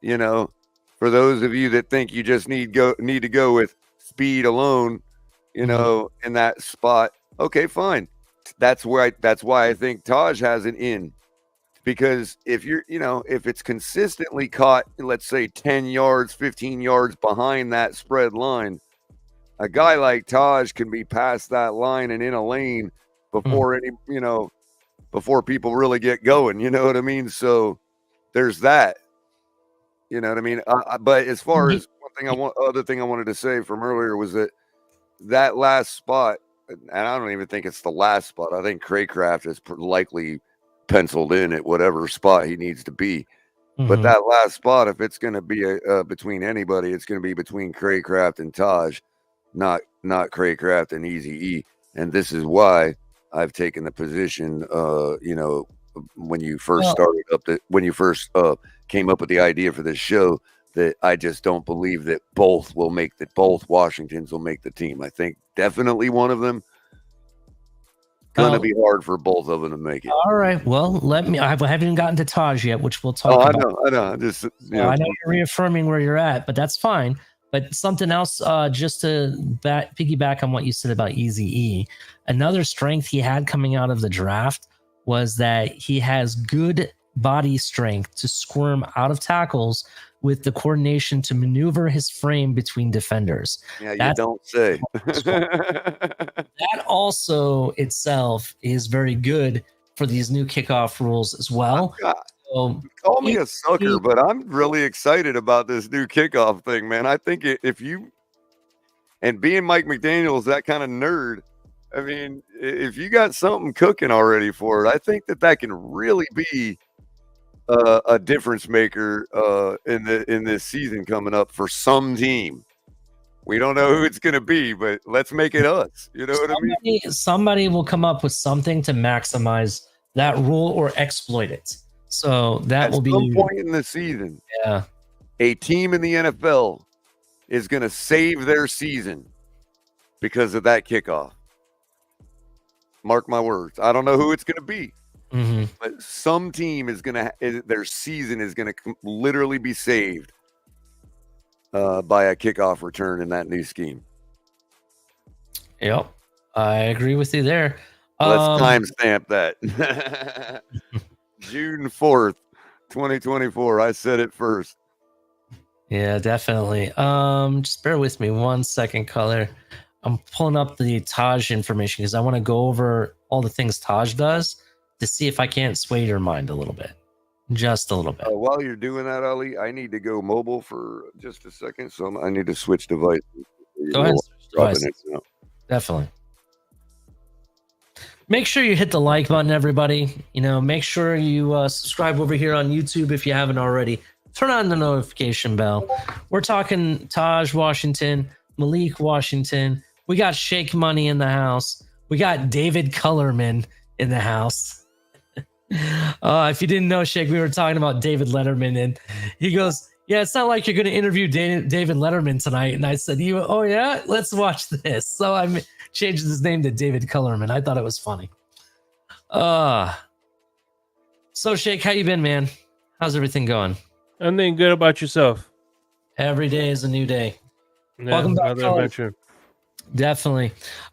For those of you that think you just need to go with speed alone, in that spot, okay, fine. That's why I think Taj has an in, because if if it's consistently caught, let's say 10 yards, 15 yards behind that spread line, a guy like Taj can be past that line and in a lane before before people really get going. You know what I mean? So there's that. You know what I mean? But as far as other thing I wanted to say from earlier was that last spot, and I don't even think it's the last spot. I think Craycraft is likely penciled in at whatever spot he needs to be. But that last spot, if it's going to be between anybody, it's going to be between Craycraft and Taj, not Craycraft and Easy E. And this is why I've taken the position, when you first came up with the idea for this show, that I just don't believe that both Washingtons will make the team. I think definitely one of them. Gonna be hard for both of them to make it. All right. Well, I haven't even gotten to Taj yet, which we'll talk about. I know. Just I know you're reaffirming where you're at, but that's fine. But something else, just to piggyback on what you said about Easy E, another strength he had coming out of the draft was that he has good body strength to squirm out of tackles with the coordination to maneuver his frame between defenders. Yeah, you don't say. That also itself is very good for these new kickoff rules as well. So, call me a sucker, but I'm really excited about this new kickoff thing, man. I think if you, and being Mike McDaniel's that kind of nerd, I mean, if you got something cooking already for it, I think that can really be a difference maker in this season coming up for some team. We don't know who it's going to be, but let's make it us. You know what I mean? Somebody will come up with something to maximize that rule or exploit it. So that will be at some point in the season. Yeah, a team in the NFL is going to save their season because of that kickoff. Mark my words. I don't know who it's going to be. But some team is going to their season is going to literally be saved by a kickoff return in that new scheme. Yep, I agree with you there. Let's timestamp that. June 4th, 2024. I said it first. Yeah, definitely. Just bear with me 1 second, Color. I'm pulling up the Taj information because I want to go over all the things Taj does to see if I can't sway your mind a little bit. Just a little bit. While you're doing that, Ali, I need to go mobile for just a second, so I need to switch devices. Go ahead. Definitely. Make sure you hit the like button, everybody. Make sure you subscribe over here on YouTube if you haven't already. Turn on the notification bell. We're talking Taj Washington, Malik Washington. We got Shake Money in the house. We got David Colorman in the house. If you didn't know, Shake, we were talking about David Letterman, and he goes, yeah, it's not like you're going to interview David Letterman tonight. And I said, oh, yeah? Let's watch this. So I changed his name to David Colorman. I thought it was funny. So, Shake, how you been, man? How's everything going? I'm doing good. About yourself? Every day is a new day. Yeah, welcome back. Adventure. Definitely.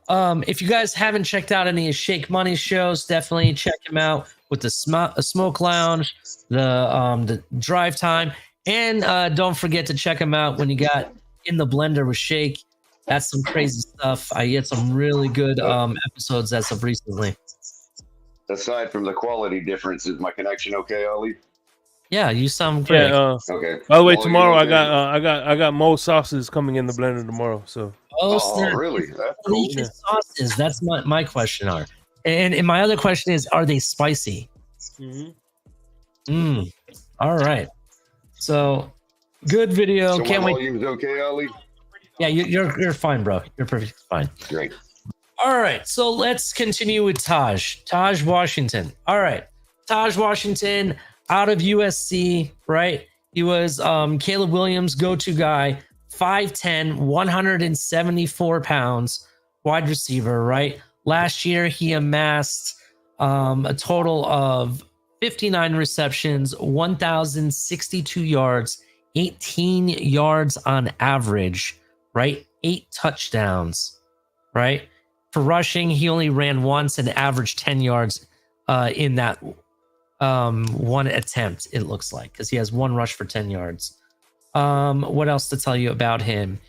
If you guys haven't checked out any of Shake Money shows, definitely check him out with the Smoke Lounge, the Drive Time, and don't forget to check him out when you got In the Blender with Shake. That's some crazy stuff. I get some really good episodes as of recently. Aside from the quality difference, is my connection okay, Ali? Yeah, you sound great. Yeah, okay. By the way, tomorrow I got Mo sauces coming in the blender tomorrow. So. Oh, really? That's cool. Sauces. That's my question. And my other question is, are they spicy? All right. So, good video. So Can't wait. Volume's okay, Ali? Yeah, you're fine, bro. You're perfectly fine. Great. All right. So let's continue with Taj Washington. All right. Taj Washington out of USC, right? He was Caleb Williams' go-to guy, 5'10", 174 pounds, wide receiver, right? Last year, he amassed a total of 59 receptions, 1,062 yards, 18 yards on average, right? 8 touchdowns, right? For rushing, he only ran once and averaged 10 yards in that one attempt, it looks like, because he has one rush for 10 yards. What else to tell you about him?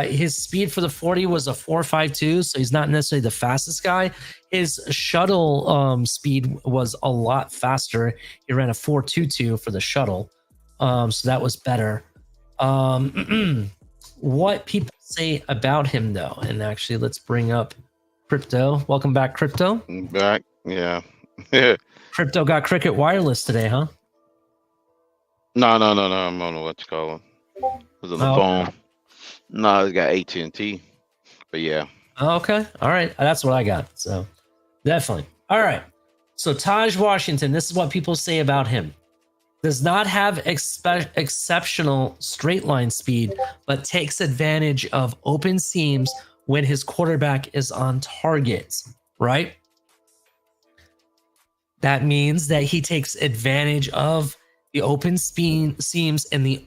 His speed for the 40 was a 4.52, so he's not necessarily the fastest guy. His shuttle speed was a lot faster. He ran a 4.22 for the shuttle, so that was better. What people say about him, though, and actually, let's bring up Crypto. Welcome back, Crypto. Back, yeah. Crypto got Cricket Wireless today, huh? No. I don't know what you call it. Was it the phone? No, it's got AT&T. But yeah. Okay. All right. That's what I got. So definitely. All right. So Taj Washington, this is what people say about him. Does not have exceptional straight line speed, but takes advantage of open seams when his quarterback is on target, right? That means that he takes advantage of the open seams in the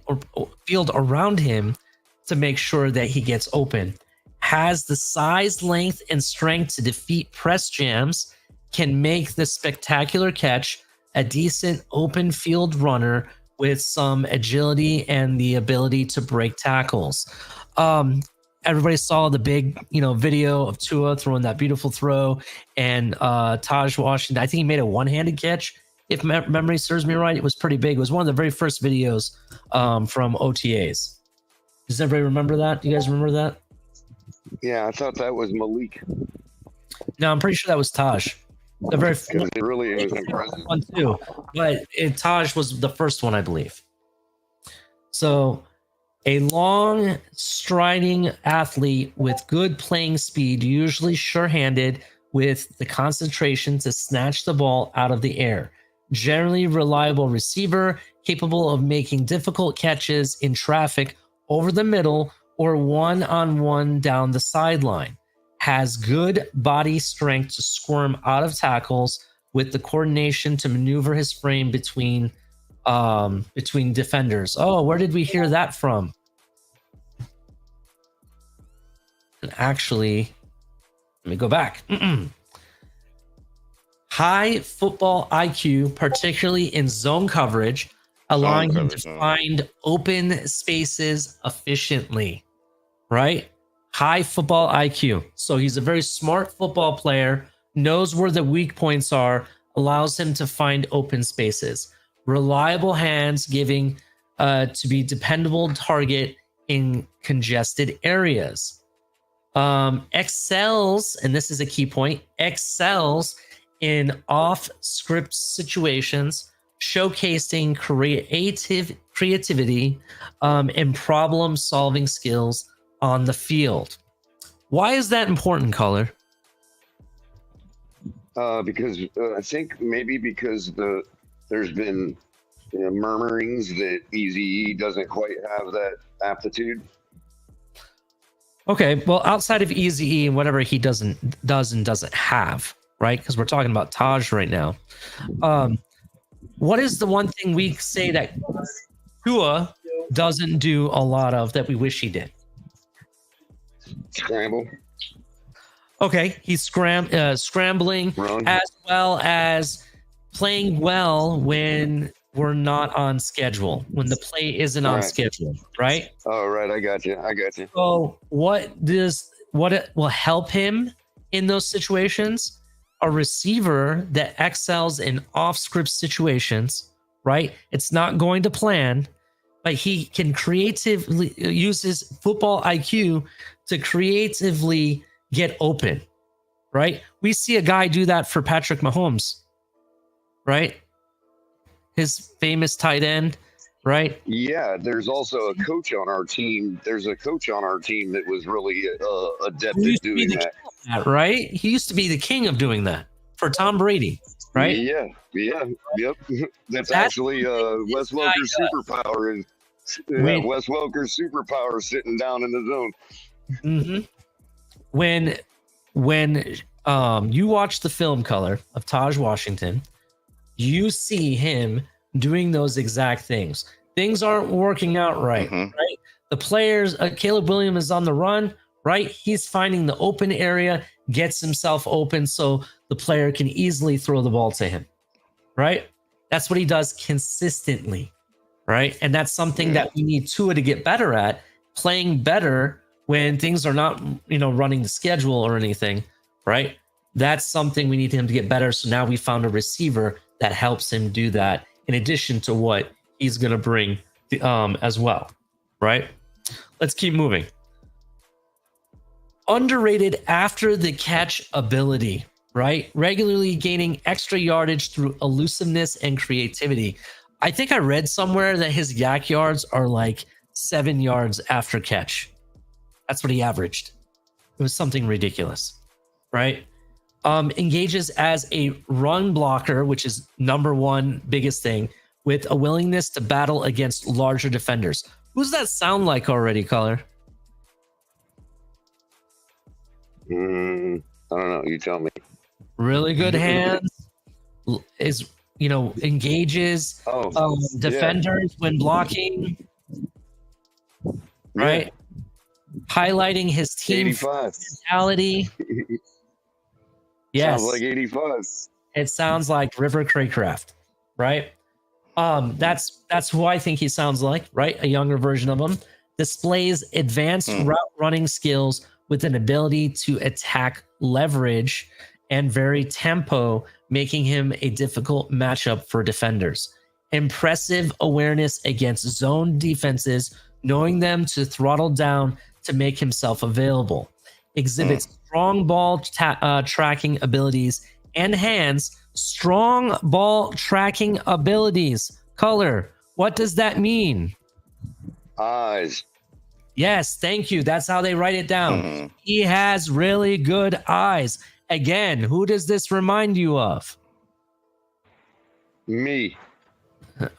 field around him to make sure that he gets open. Has the size, length, and strength to defeat press jams, can make the spectacular catch, a decent open field runner with some agility and the ability to break tackles. Everybody saw the big, video of Tua throwing that beautiful throw, and Taj Washington, I think he made a one-handed catch. If memory serves me right, it was pretty big. It was one of the very first videos from OTAs. Does everybody remember that? Do you guys remember that? Yeah, I thought that was Malik. No, I'm pretty sure that was Taj. The very it really is impressive one too, but Taj was the first one, I believe. So, a long striding athlete with good playing speed, usually sure-handed, with the concentration to snatch the ball out of the air. Generally reliable receiver, capable of making difficult catches in traffic over the middle or one-on-one down the sideline. Has good body strength to squirm out of tackles with the coordination to maneuver his frame between defenders. Oh, where did we hear that from? And actually, let me go back. High football IQ, particularly in zone coverage, allowing him to find open spaces efficiently, right? High football IQ. So he's a very smart football player, knows where the weak points are, allows him to find open spaces. Reliable hands, giving to be dependable target in congested areas. Excels, and this is a key point, excels in off-script situations, showcasing creativity and problem-solving skills on the field. Why is that important, Color? Because I think maybe because there's been murmurings that Eazy-E doesn't quite have that aptitude. Okay, well, outside of Eazy-E and whatever he doesn't have, right? Because we're talking about Taj right now. What is the one thing we say that Tua doesn't do a lot of that we wish he did? Scramble. Okay, he's scrambling Run. as well as playing well when we're not on schedule, when the play isn't on schedule, right? Oh, right. I got you. So what will help him in those situations? A receiver that excels in off-script situations, right? It's not going to plan, but he can creatively use his football IQ to creatively get open, right? We see a guy do that for Patrick Mahomes, right? His famous tight end, right? Yeah, there's also a coach on our team. There's a coach on our team that was really adept at doing that. Right? He used to be the king of doing that for Tom Brady, right? Yeah, yep. That's actually Wes Welker's superpower. Wes Welker's superpower sitting down in the zone. Mm-hmm. When you watch the film Color of Taj Washington, you see him doing those exact things. Things aren't working out right, right? The players, Caleb Williams is on the run, right? He's finding the open area, gets himself open so the player can easily throw the ball to him, right? That's what he does consistently, right? And that's something that we need Tua to get better at, playing better when things are not, running the schedule or anything, right? That's something we need him to get better. So now we found a receiver that helps him do that in addition to what he's going to bring as well, right? Let's keep moving. Underrated after the catch ability, right? Regularly gaining extra yardage through elusiveness and creativity. I think I read somewhere that his yak yards are like 7 yards after catch. That's what he averaged. It was something ridiculous, right? Engages as a run blocker, which is number one biggest thing, with a willingness to battle against larger defenders. Who's that sound like already, Color? I don't know. You tell me. Really good hands. Is engages defenders when blocking. Right. Highlighting his team 85. mentality. Yes. Sounds like 85. It sounds like River Craycraft, right? That's who I think he sounds like, right? A younger version of him. Displays advanced route running skills with an ability to attack leverage and vary tempo, making him a difficult matchup for defenders. Impressive awareness against zone defenses, knowing them to throttle down to make himself available. Exhibits strong ball tracking abilities and hands. Strong ball tracking abilities. Color. What does that mean? Eyes. Yes, thank you. That's how they write it down. He has really good eyes. Again, who does this remind you of? Me.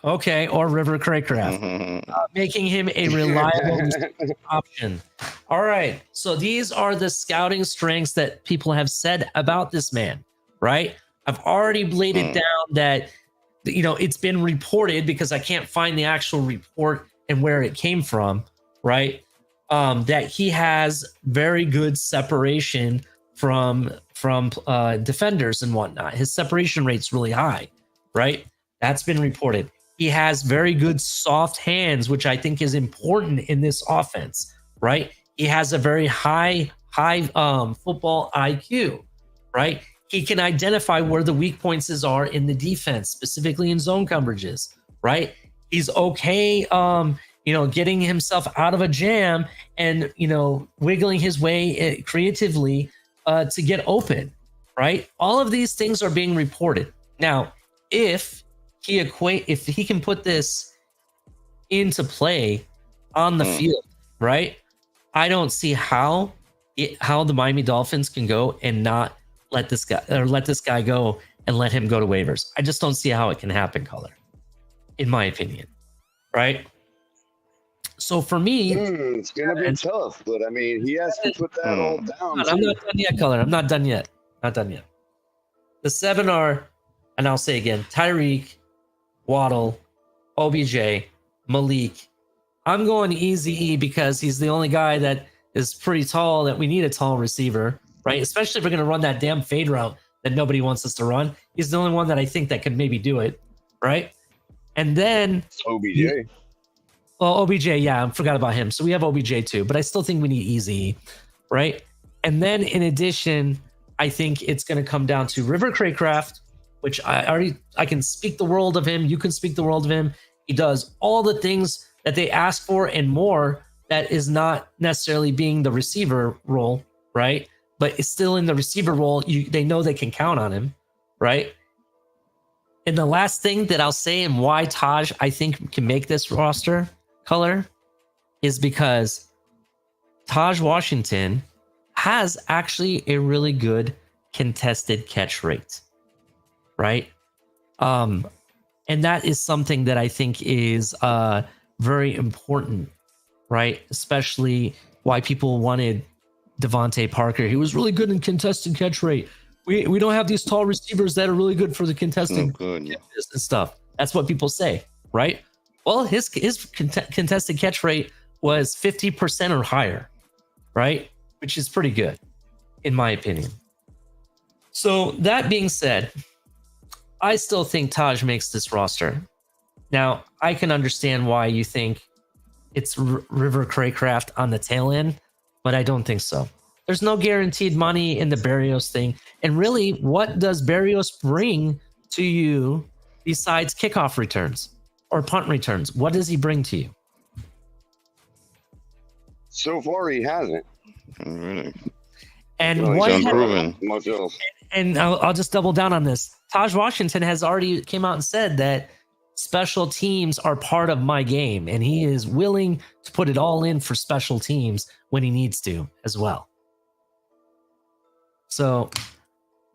Okay, or River Craycraft, making him a reliable option. All right, so these are the scouting strengths that people have said about this man, right? I've already laid it down that, it's been reported because I can't find the actual report and where it came from, right? That he has very good separation from defenders and whatnot. His separation rate's really high, right? That's been reported. He has very good soft hands, which I think is important in this offense, right? He has a very high football IQ, right? He can identify where the weak points are in the defense, specifically in zone coverages, right? He's okay, getting himself out of a jam and, wiggling his way creatively to get open, right? All of these things are being reported. Now, if he can put this into play on the field, right? I don't see how the Miami Dolphins can go and not let this guy go and let him go to waivers. I just don't see how it can happen, Color, in my opinion, right? So for me, it's gonna be tough, but I mean, he has to put that all down. I'm not done yet, Color. I'm not done yet. Not done yet. The 7 are, and I'll say again, Tyreek, Waddle, OBJ, Malik. I'm going Easy E because he's the only guy that is pretty tall that we need a tall receiver, right? Especially if we're going to run that damn fade route that nobody wants us to run. He's the only one that I think that could maybe do it, right? And then OBJ. Well, OBJ, yeah, I forgot about him. So we have OBJ too, but I still think we need Easy, right? And then in addition, I think it's going to come down to River Craycraft, which I can speak the world of him. You can speak the world of him. He does all the things that they ask for and more. That is not necessarily being the receiver role, right? But it's still in the receiver role. They know they can count on him, right? And the last thing that I'll say and why Taj, I think, can make this roster, Color, is because Taj Washington has actually a really good contested catch rate, right? And that is something that I think is very important, right? Especially why people wanted Devontae Parker. He was really good in contested catch rate. We don't have these tall receivers that are really good for the contested catches and stuff. That's what people say, right? Well, his contested catch rate was 50% or higher, right? Which is pretty good, in my opinion. So that being said, I still think Taj makes this roster. Now, I can understand why you think it's River Craycraft on the tail end, but I don't think so. There's no guaranteed money in the Berrios thing. And really, what does Berrios bring to you besides kickoff returns or punt returns? What does he bring to you? So far, he hasn't. Really? And He's unproven. Much else. And I'll just double down on this. Taj Washington has already came out and said that special teams are part of my game, and he is willing to put it all in for special teams when he needs to as well. So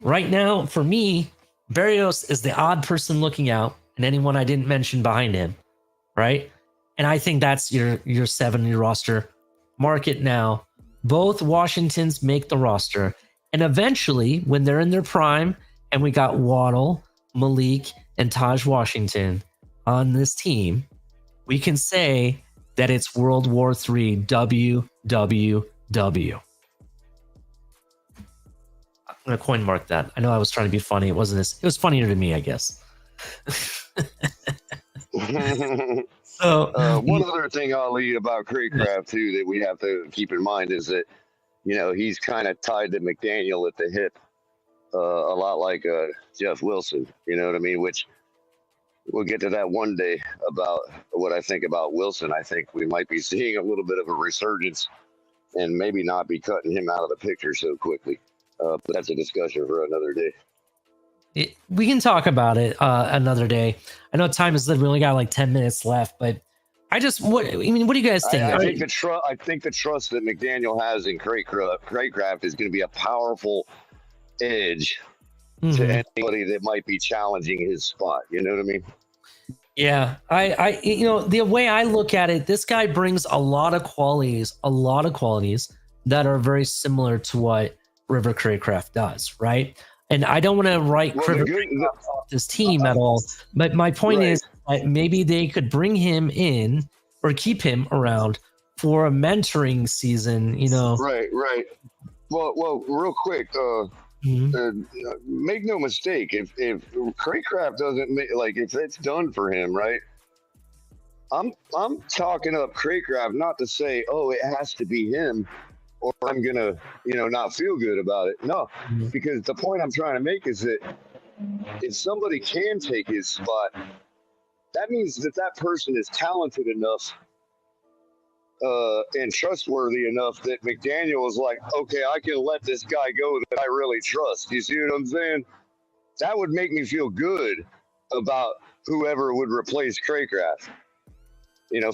right now, for me, Berrios is the odd person looking out, and anyone I didn't mention behind him, right? And I think that's your 7 in your roster. Mark it now. Both Washingtons make the roster. And eventually, when they're in their prime, and we got Waddle, Malik, and Taj Washington on this team, we can say that it's World War III WWW. I'm going to coin mark that. I know I was trying to be funny. It wasn't as, it was funnier to me, I guess. So one other thing, Ali, about Craycraft too that we have to keep in mind is that, you know, he's kind of tied to McDaniel at the hip, a lot like Jeff Wilson. You know what I mean? Which we'll get to that one day about what I think about Wilson. I think we might be seeing a little bit of a resurgence, and maybe not be cutting him out of the picture so quickly. But that's a discussion for another day. We can talk about it another day. I know time is, we only got like 10 minutes left, but what do you guys think? I think the trust that McDaniel has in Craycraft is going to be a powerful edge to anybody that might be challenging his spot. You know what I mean? Yeah, I the way I look at it, this guy brings a lot of qualities that are very similar to what River Craycraft does, right? And I don't want to write off this team at all, but my point is that maybe they could bring him in or keep him around for a mentoring season, you know? Right. Well, real quick, make no mistake, if Craycraft doesn't make, like, if it's done for him, right? I'm talking up Craycraft, not to say, oh, it has to be him, or I'm gonna, not feel good about it. No, because the point I'm trying to make is that if somebody can take his spot, that means that person is talented enough and trustworthy enough that McDaniel is like, okay, I can let this guy go that I really trust. You see what I'm saying? That would make me feel good about whoever would replace Craycraft.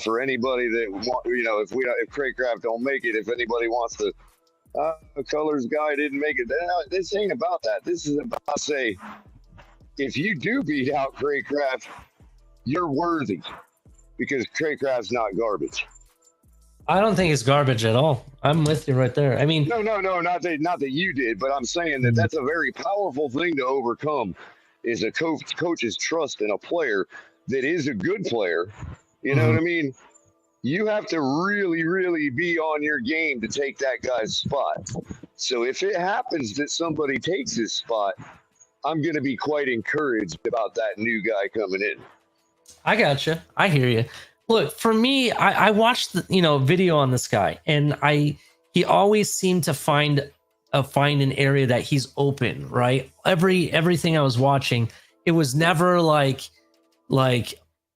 For anybody that if Craycraft don't make it, if anybody wants to, the colors guy didn't make it. This ain't about that. This is about, say, if you do beat out Craycraft, you're worthy, because Craycraft's not garbage. I don't think it's garbage at all. I'm with you right there. I mean, no, not that you did, but I'm saying that that's a very powerful thing to overcome, is a coach's trust in a player that is a good player. You know what I mean? You have to really, really be on your game to take that guy's spot. So if it happens that somebody takes his spot, I'm going to be quite encouraged about that new guy coming in. I gotcha. I hear you. Look, for me, I watched the video on this guy, and he always seemed to find an area that he's open, right? Everything I was watching, it was never like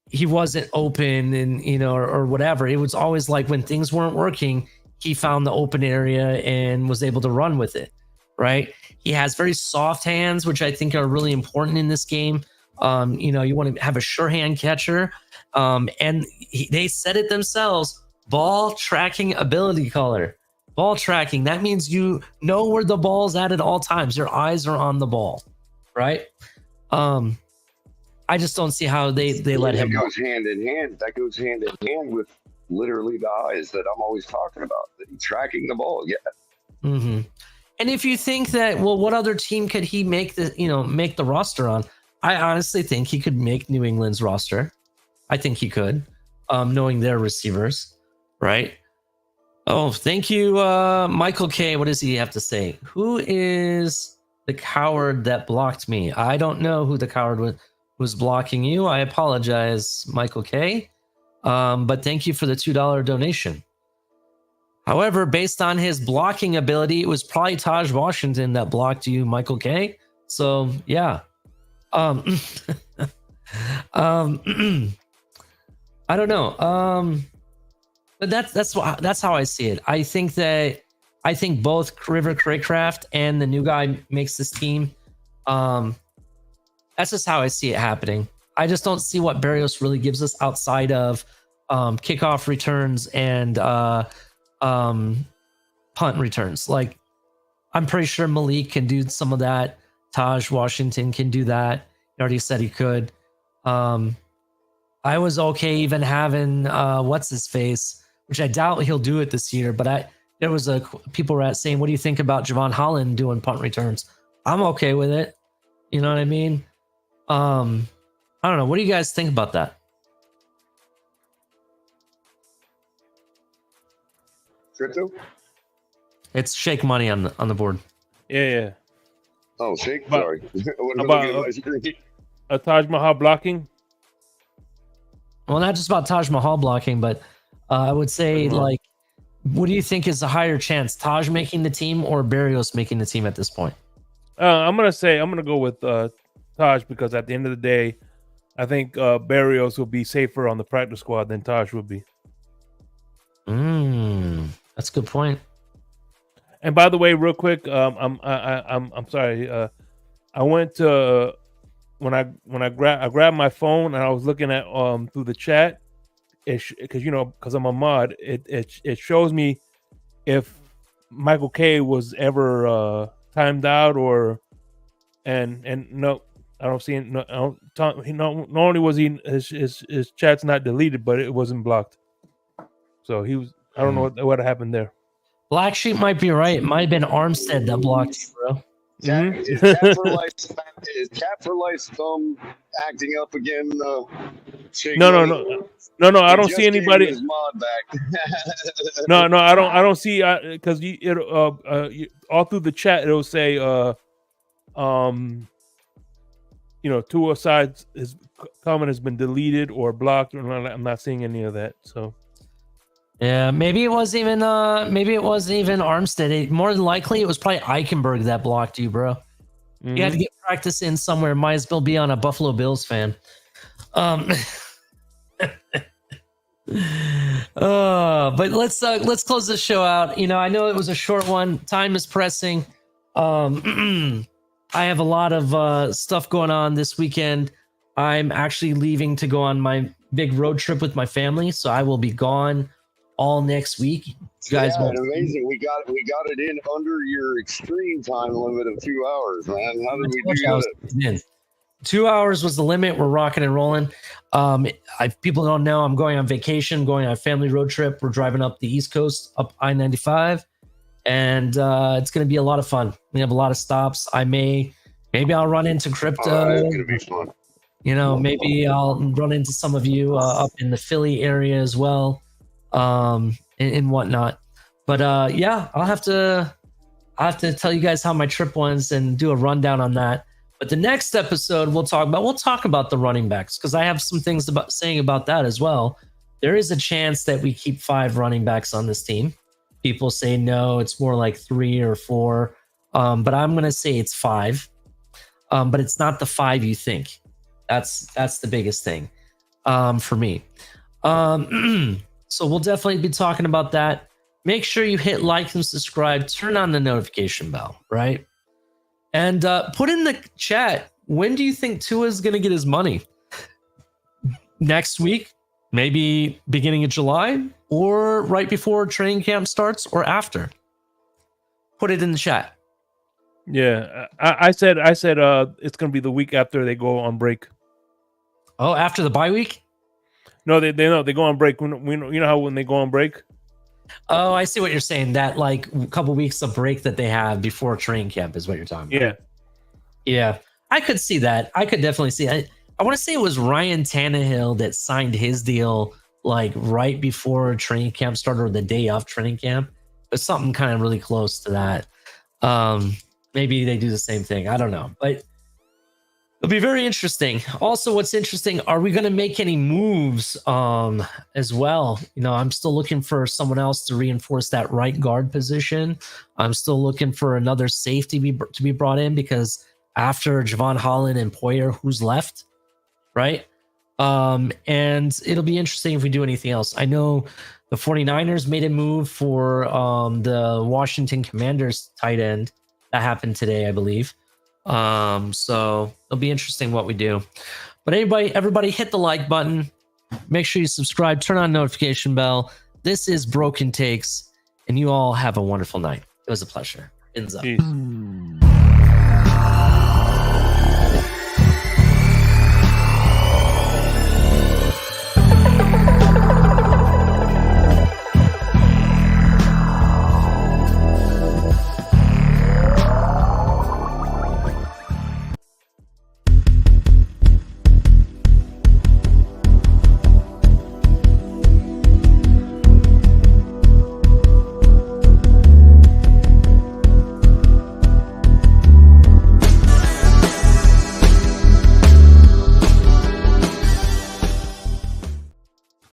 he wasn't open and or whatever. It was always like when things weren't working, he found the open area and was able to run with it, right? He has very soft hands, which I think are really important in this game. You want to have a sure hand catcher, and they said it themselves: ball tracking ability color. Ball tracking, that means you know where the ball's at all times. Your eyes are on the ball, right? I just don't see how they let him. That goes hand in hand. That goes hand in hand with literally the eyes that I'm always talking about. That he's tracking the ball. Yeah. Mm-hmm. And if you think that, well, what other team could he make the roster on? I honestly think he could make New England's roster. I think he could, knowing their receivers, right? Oh, thank you, Michael K. What does he have to say? Who is the coward that blocked me? I don't know who the coward was blocking you. I apologize, Michael K. But thank you for the $2 donation. However, based on his blocking ability, it was probably Taj Washington that blocked you, Michael K. So yeah. I don't know. But that's how I see it. I think both River Craycraft and the new guy makes this team. That's just how I see it happening. I just don't see what Berrios really gives us outside of kickoff returns and punt returns. Like, I'm pretty sure Malik can do some of that. Taj Washington can do that. He already said he could. I was okay even having what's his face, which I doubt he'll do it this year. But there was people were saying, "What do you think about Javon Holland doing punt returns?" I'm okay with it. You know what I mean? I don't know. What do you guys think about that? Crypto? It's Shake Money on the board. Yeah. Oh, Shake? About- Sorry. What about a Taj Mahal blocking? Well, not just about Taj Mahal blocking, but I would say, like, what do you think is a higher chance, Taj making the team or Berrios making the team at this point? I'm gonna go with Taj, because at the end of the day, I think Berrios will be safer on the practice squad than Taj would be. That's a good point. And by the way, real quick, I'm sorry. I went to when I grabbed my phone and I was looking at through the chat, because I'm a mod, it shows me if Michael K was ever timed out and no, I don't see it. No, not only was his chat's not deleted, but it wasn't blocked. So he was. I don't know what happened there. Black Sheep might be right. It might have been Armstead that blocked you, bro. Is Cat for Life's thumb acting up again? Shake No. I don't Just see gave anybody. his mod back. No, I don't see because all through the chat it'll say Tua sides his comment has been deleted or blocked, or I'm not seeing any of that. So Yeah, maybe it wasn't even Armstead. More than likely, it was probably Eichenberg that blocked you, bro. You had to get practice in somewhere. Might as well be on a Buffalo Bills fan. But let's close this show out. I know it was a short one. Time is pressing. I have a lot of stuff going on this weekend. I'm actually leaving to go on my big road trip with my family, so I will be gone all next week. You guys won't. Amazing. We got it in under your extreme time limit of 2 hours, man. How did we do that? 2 hours was the limit. We're rocking and rolling. People don't know I'm going on vacation, going on a family road trip. We're driving up the East Coast, up I-95, and it's going to be a lot of fun. We have a lot of stops. Maybe I'll run into crypto. It's going to be fun. Maybe I'll run into some of you up in the Philly area as well, and whatnot. But yeah, I'll have to tell you guys how my trip was and do a rundown on that. But the next episode we'll talk about the running backs, because I have some things saying about that as well. There is a chance that we keep 5 running backs on this team. People say no, it's more like 3 or 4. But I'm gonna say it's 5. But it's not the 5 you think. That's the biggest thing for me. So we'll definitely be talking about that. Make sure you hit like and subscribe. Turn on the notification bell, right? And put in the chat, when do you think Tua is going to get his money? Next week? Maybe beginning of July? Or right before training camp starts, or after? Put it in the chat. yeah, I said it's going to be the week after they go on break. Oh, after the bye week? No, they go on break. You know how when they go on break? Oh, I see what you're saying. That like a couple weeks of break that they have before training camp is what you're talking about. Yeah. I could see that. I could definitely see it. I want to say it was Ryan Tannehill that signed his deal like right before training camp started, or the day of training camp. But something kind of really close to that. Maybe they do the same thing. I don't know. But it'll be very interesting. Also, what's interesting, are we going to make any moves as well? I'm still looking for someone else to reinforce that right guard position. I'm still looking for another safety to be brought in, because after Javon Holland and Poyer, who's left, right? And it'll be interesting if we do anything else. I know the 49ers made a move for the Washington Commanders tight end. That happened today, I believe. So it'll be interesting what we do. But everybody hit the like button. Make sure you subscribe, turn on notification bell. This is Broken Takes, and you all have a wonderful night. It was a pleasure. Ends up. Peace.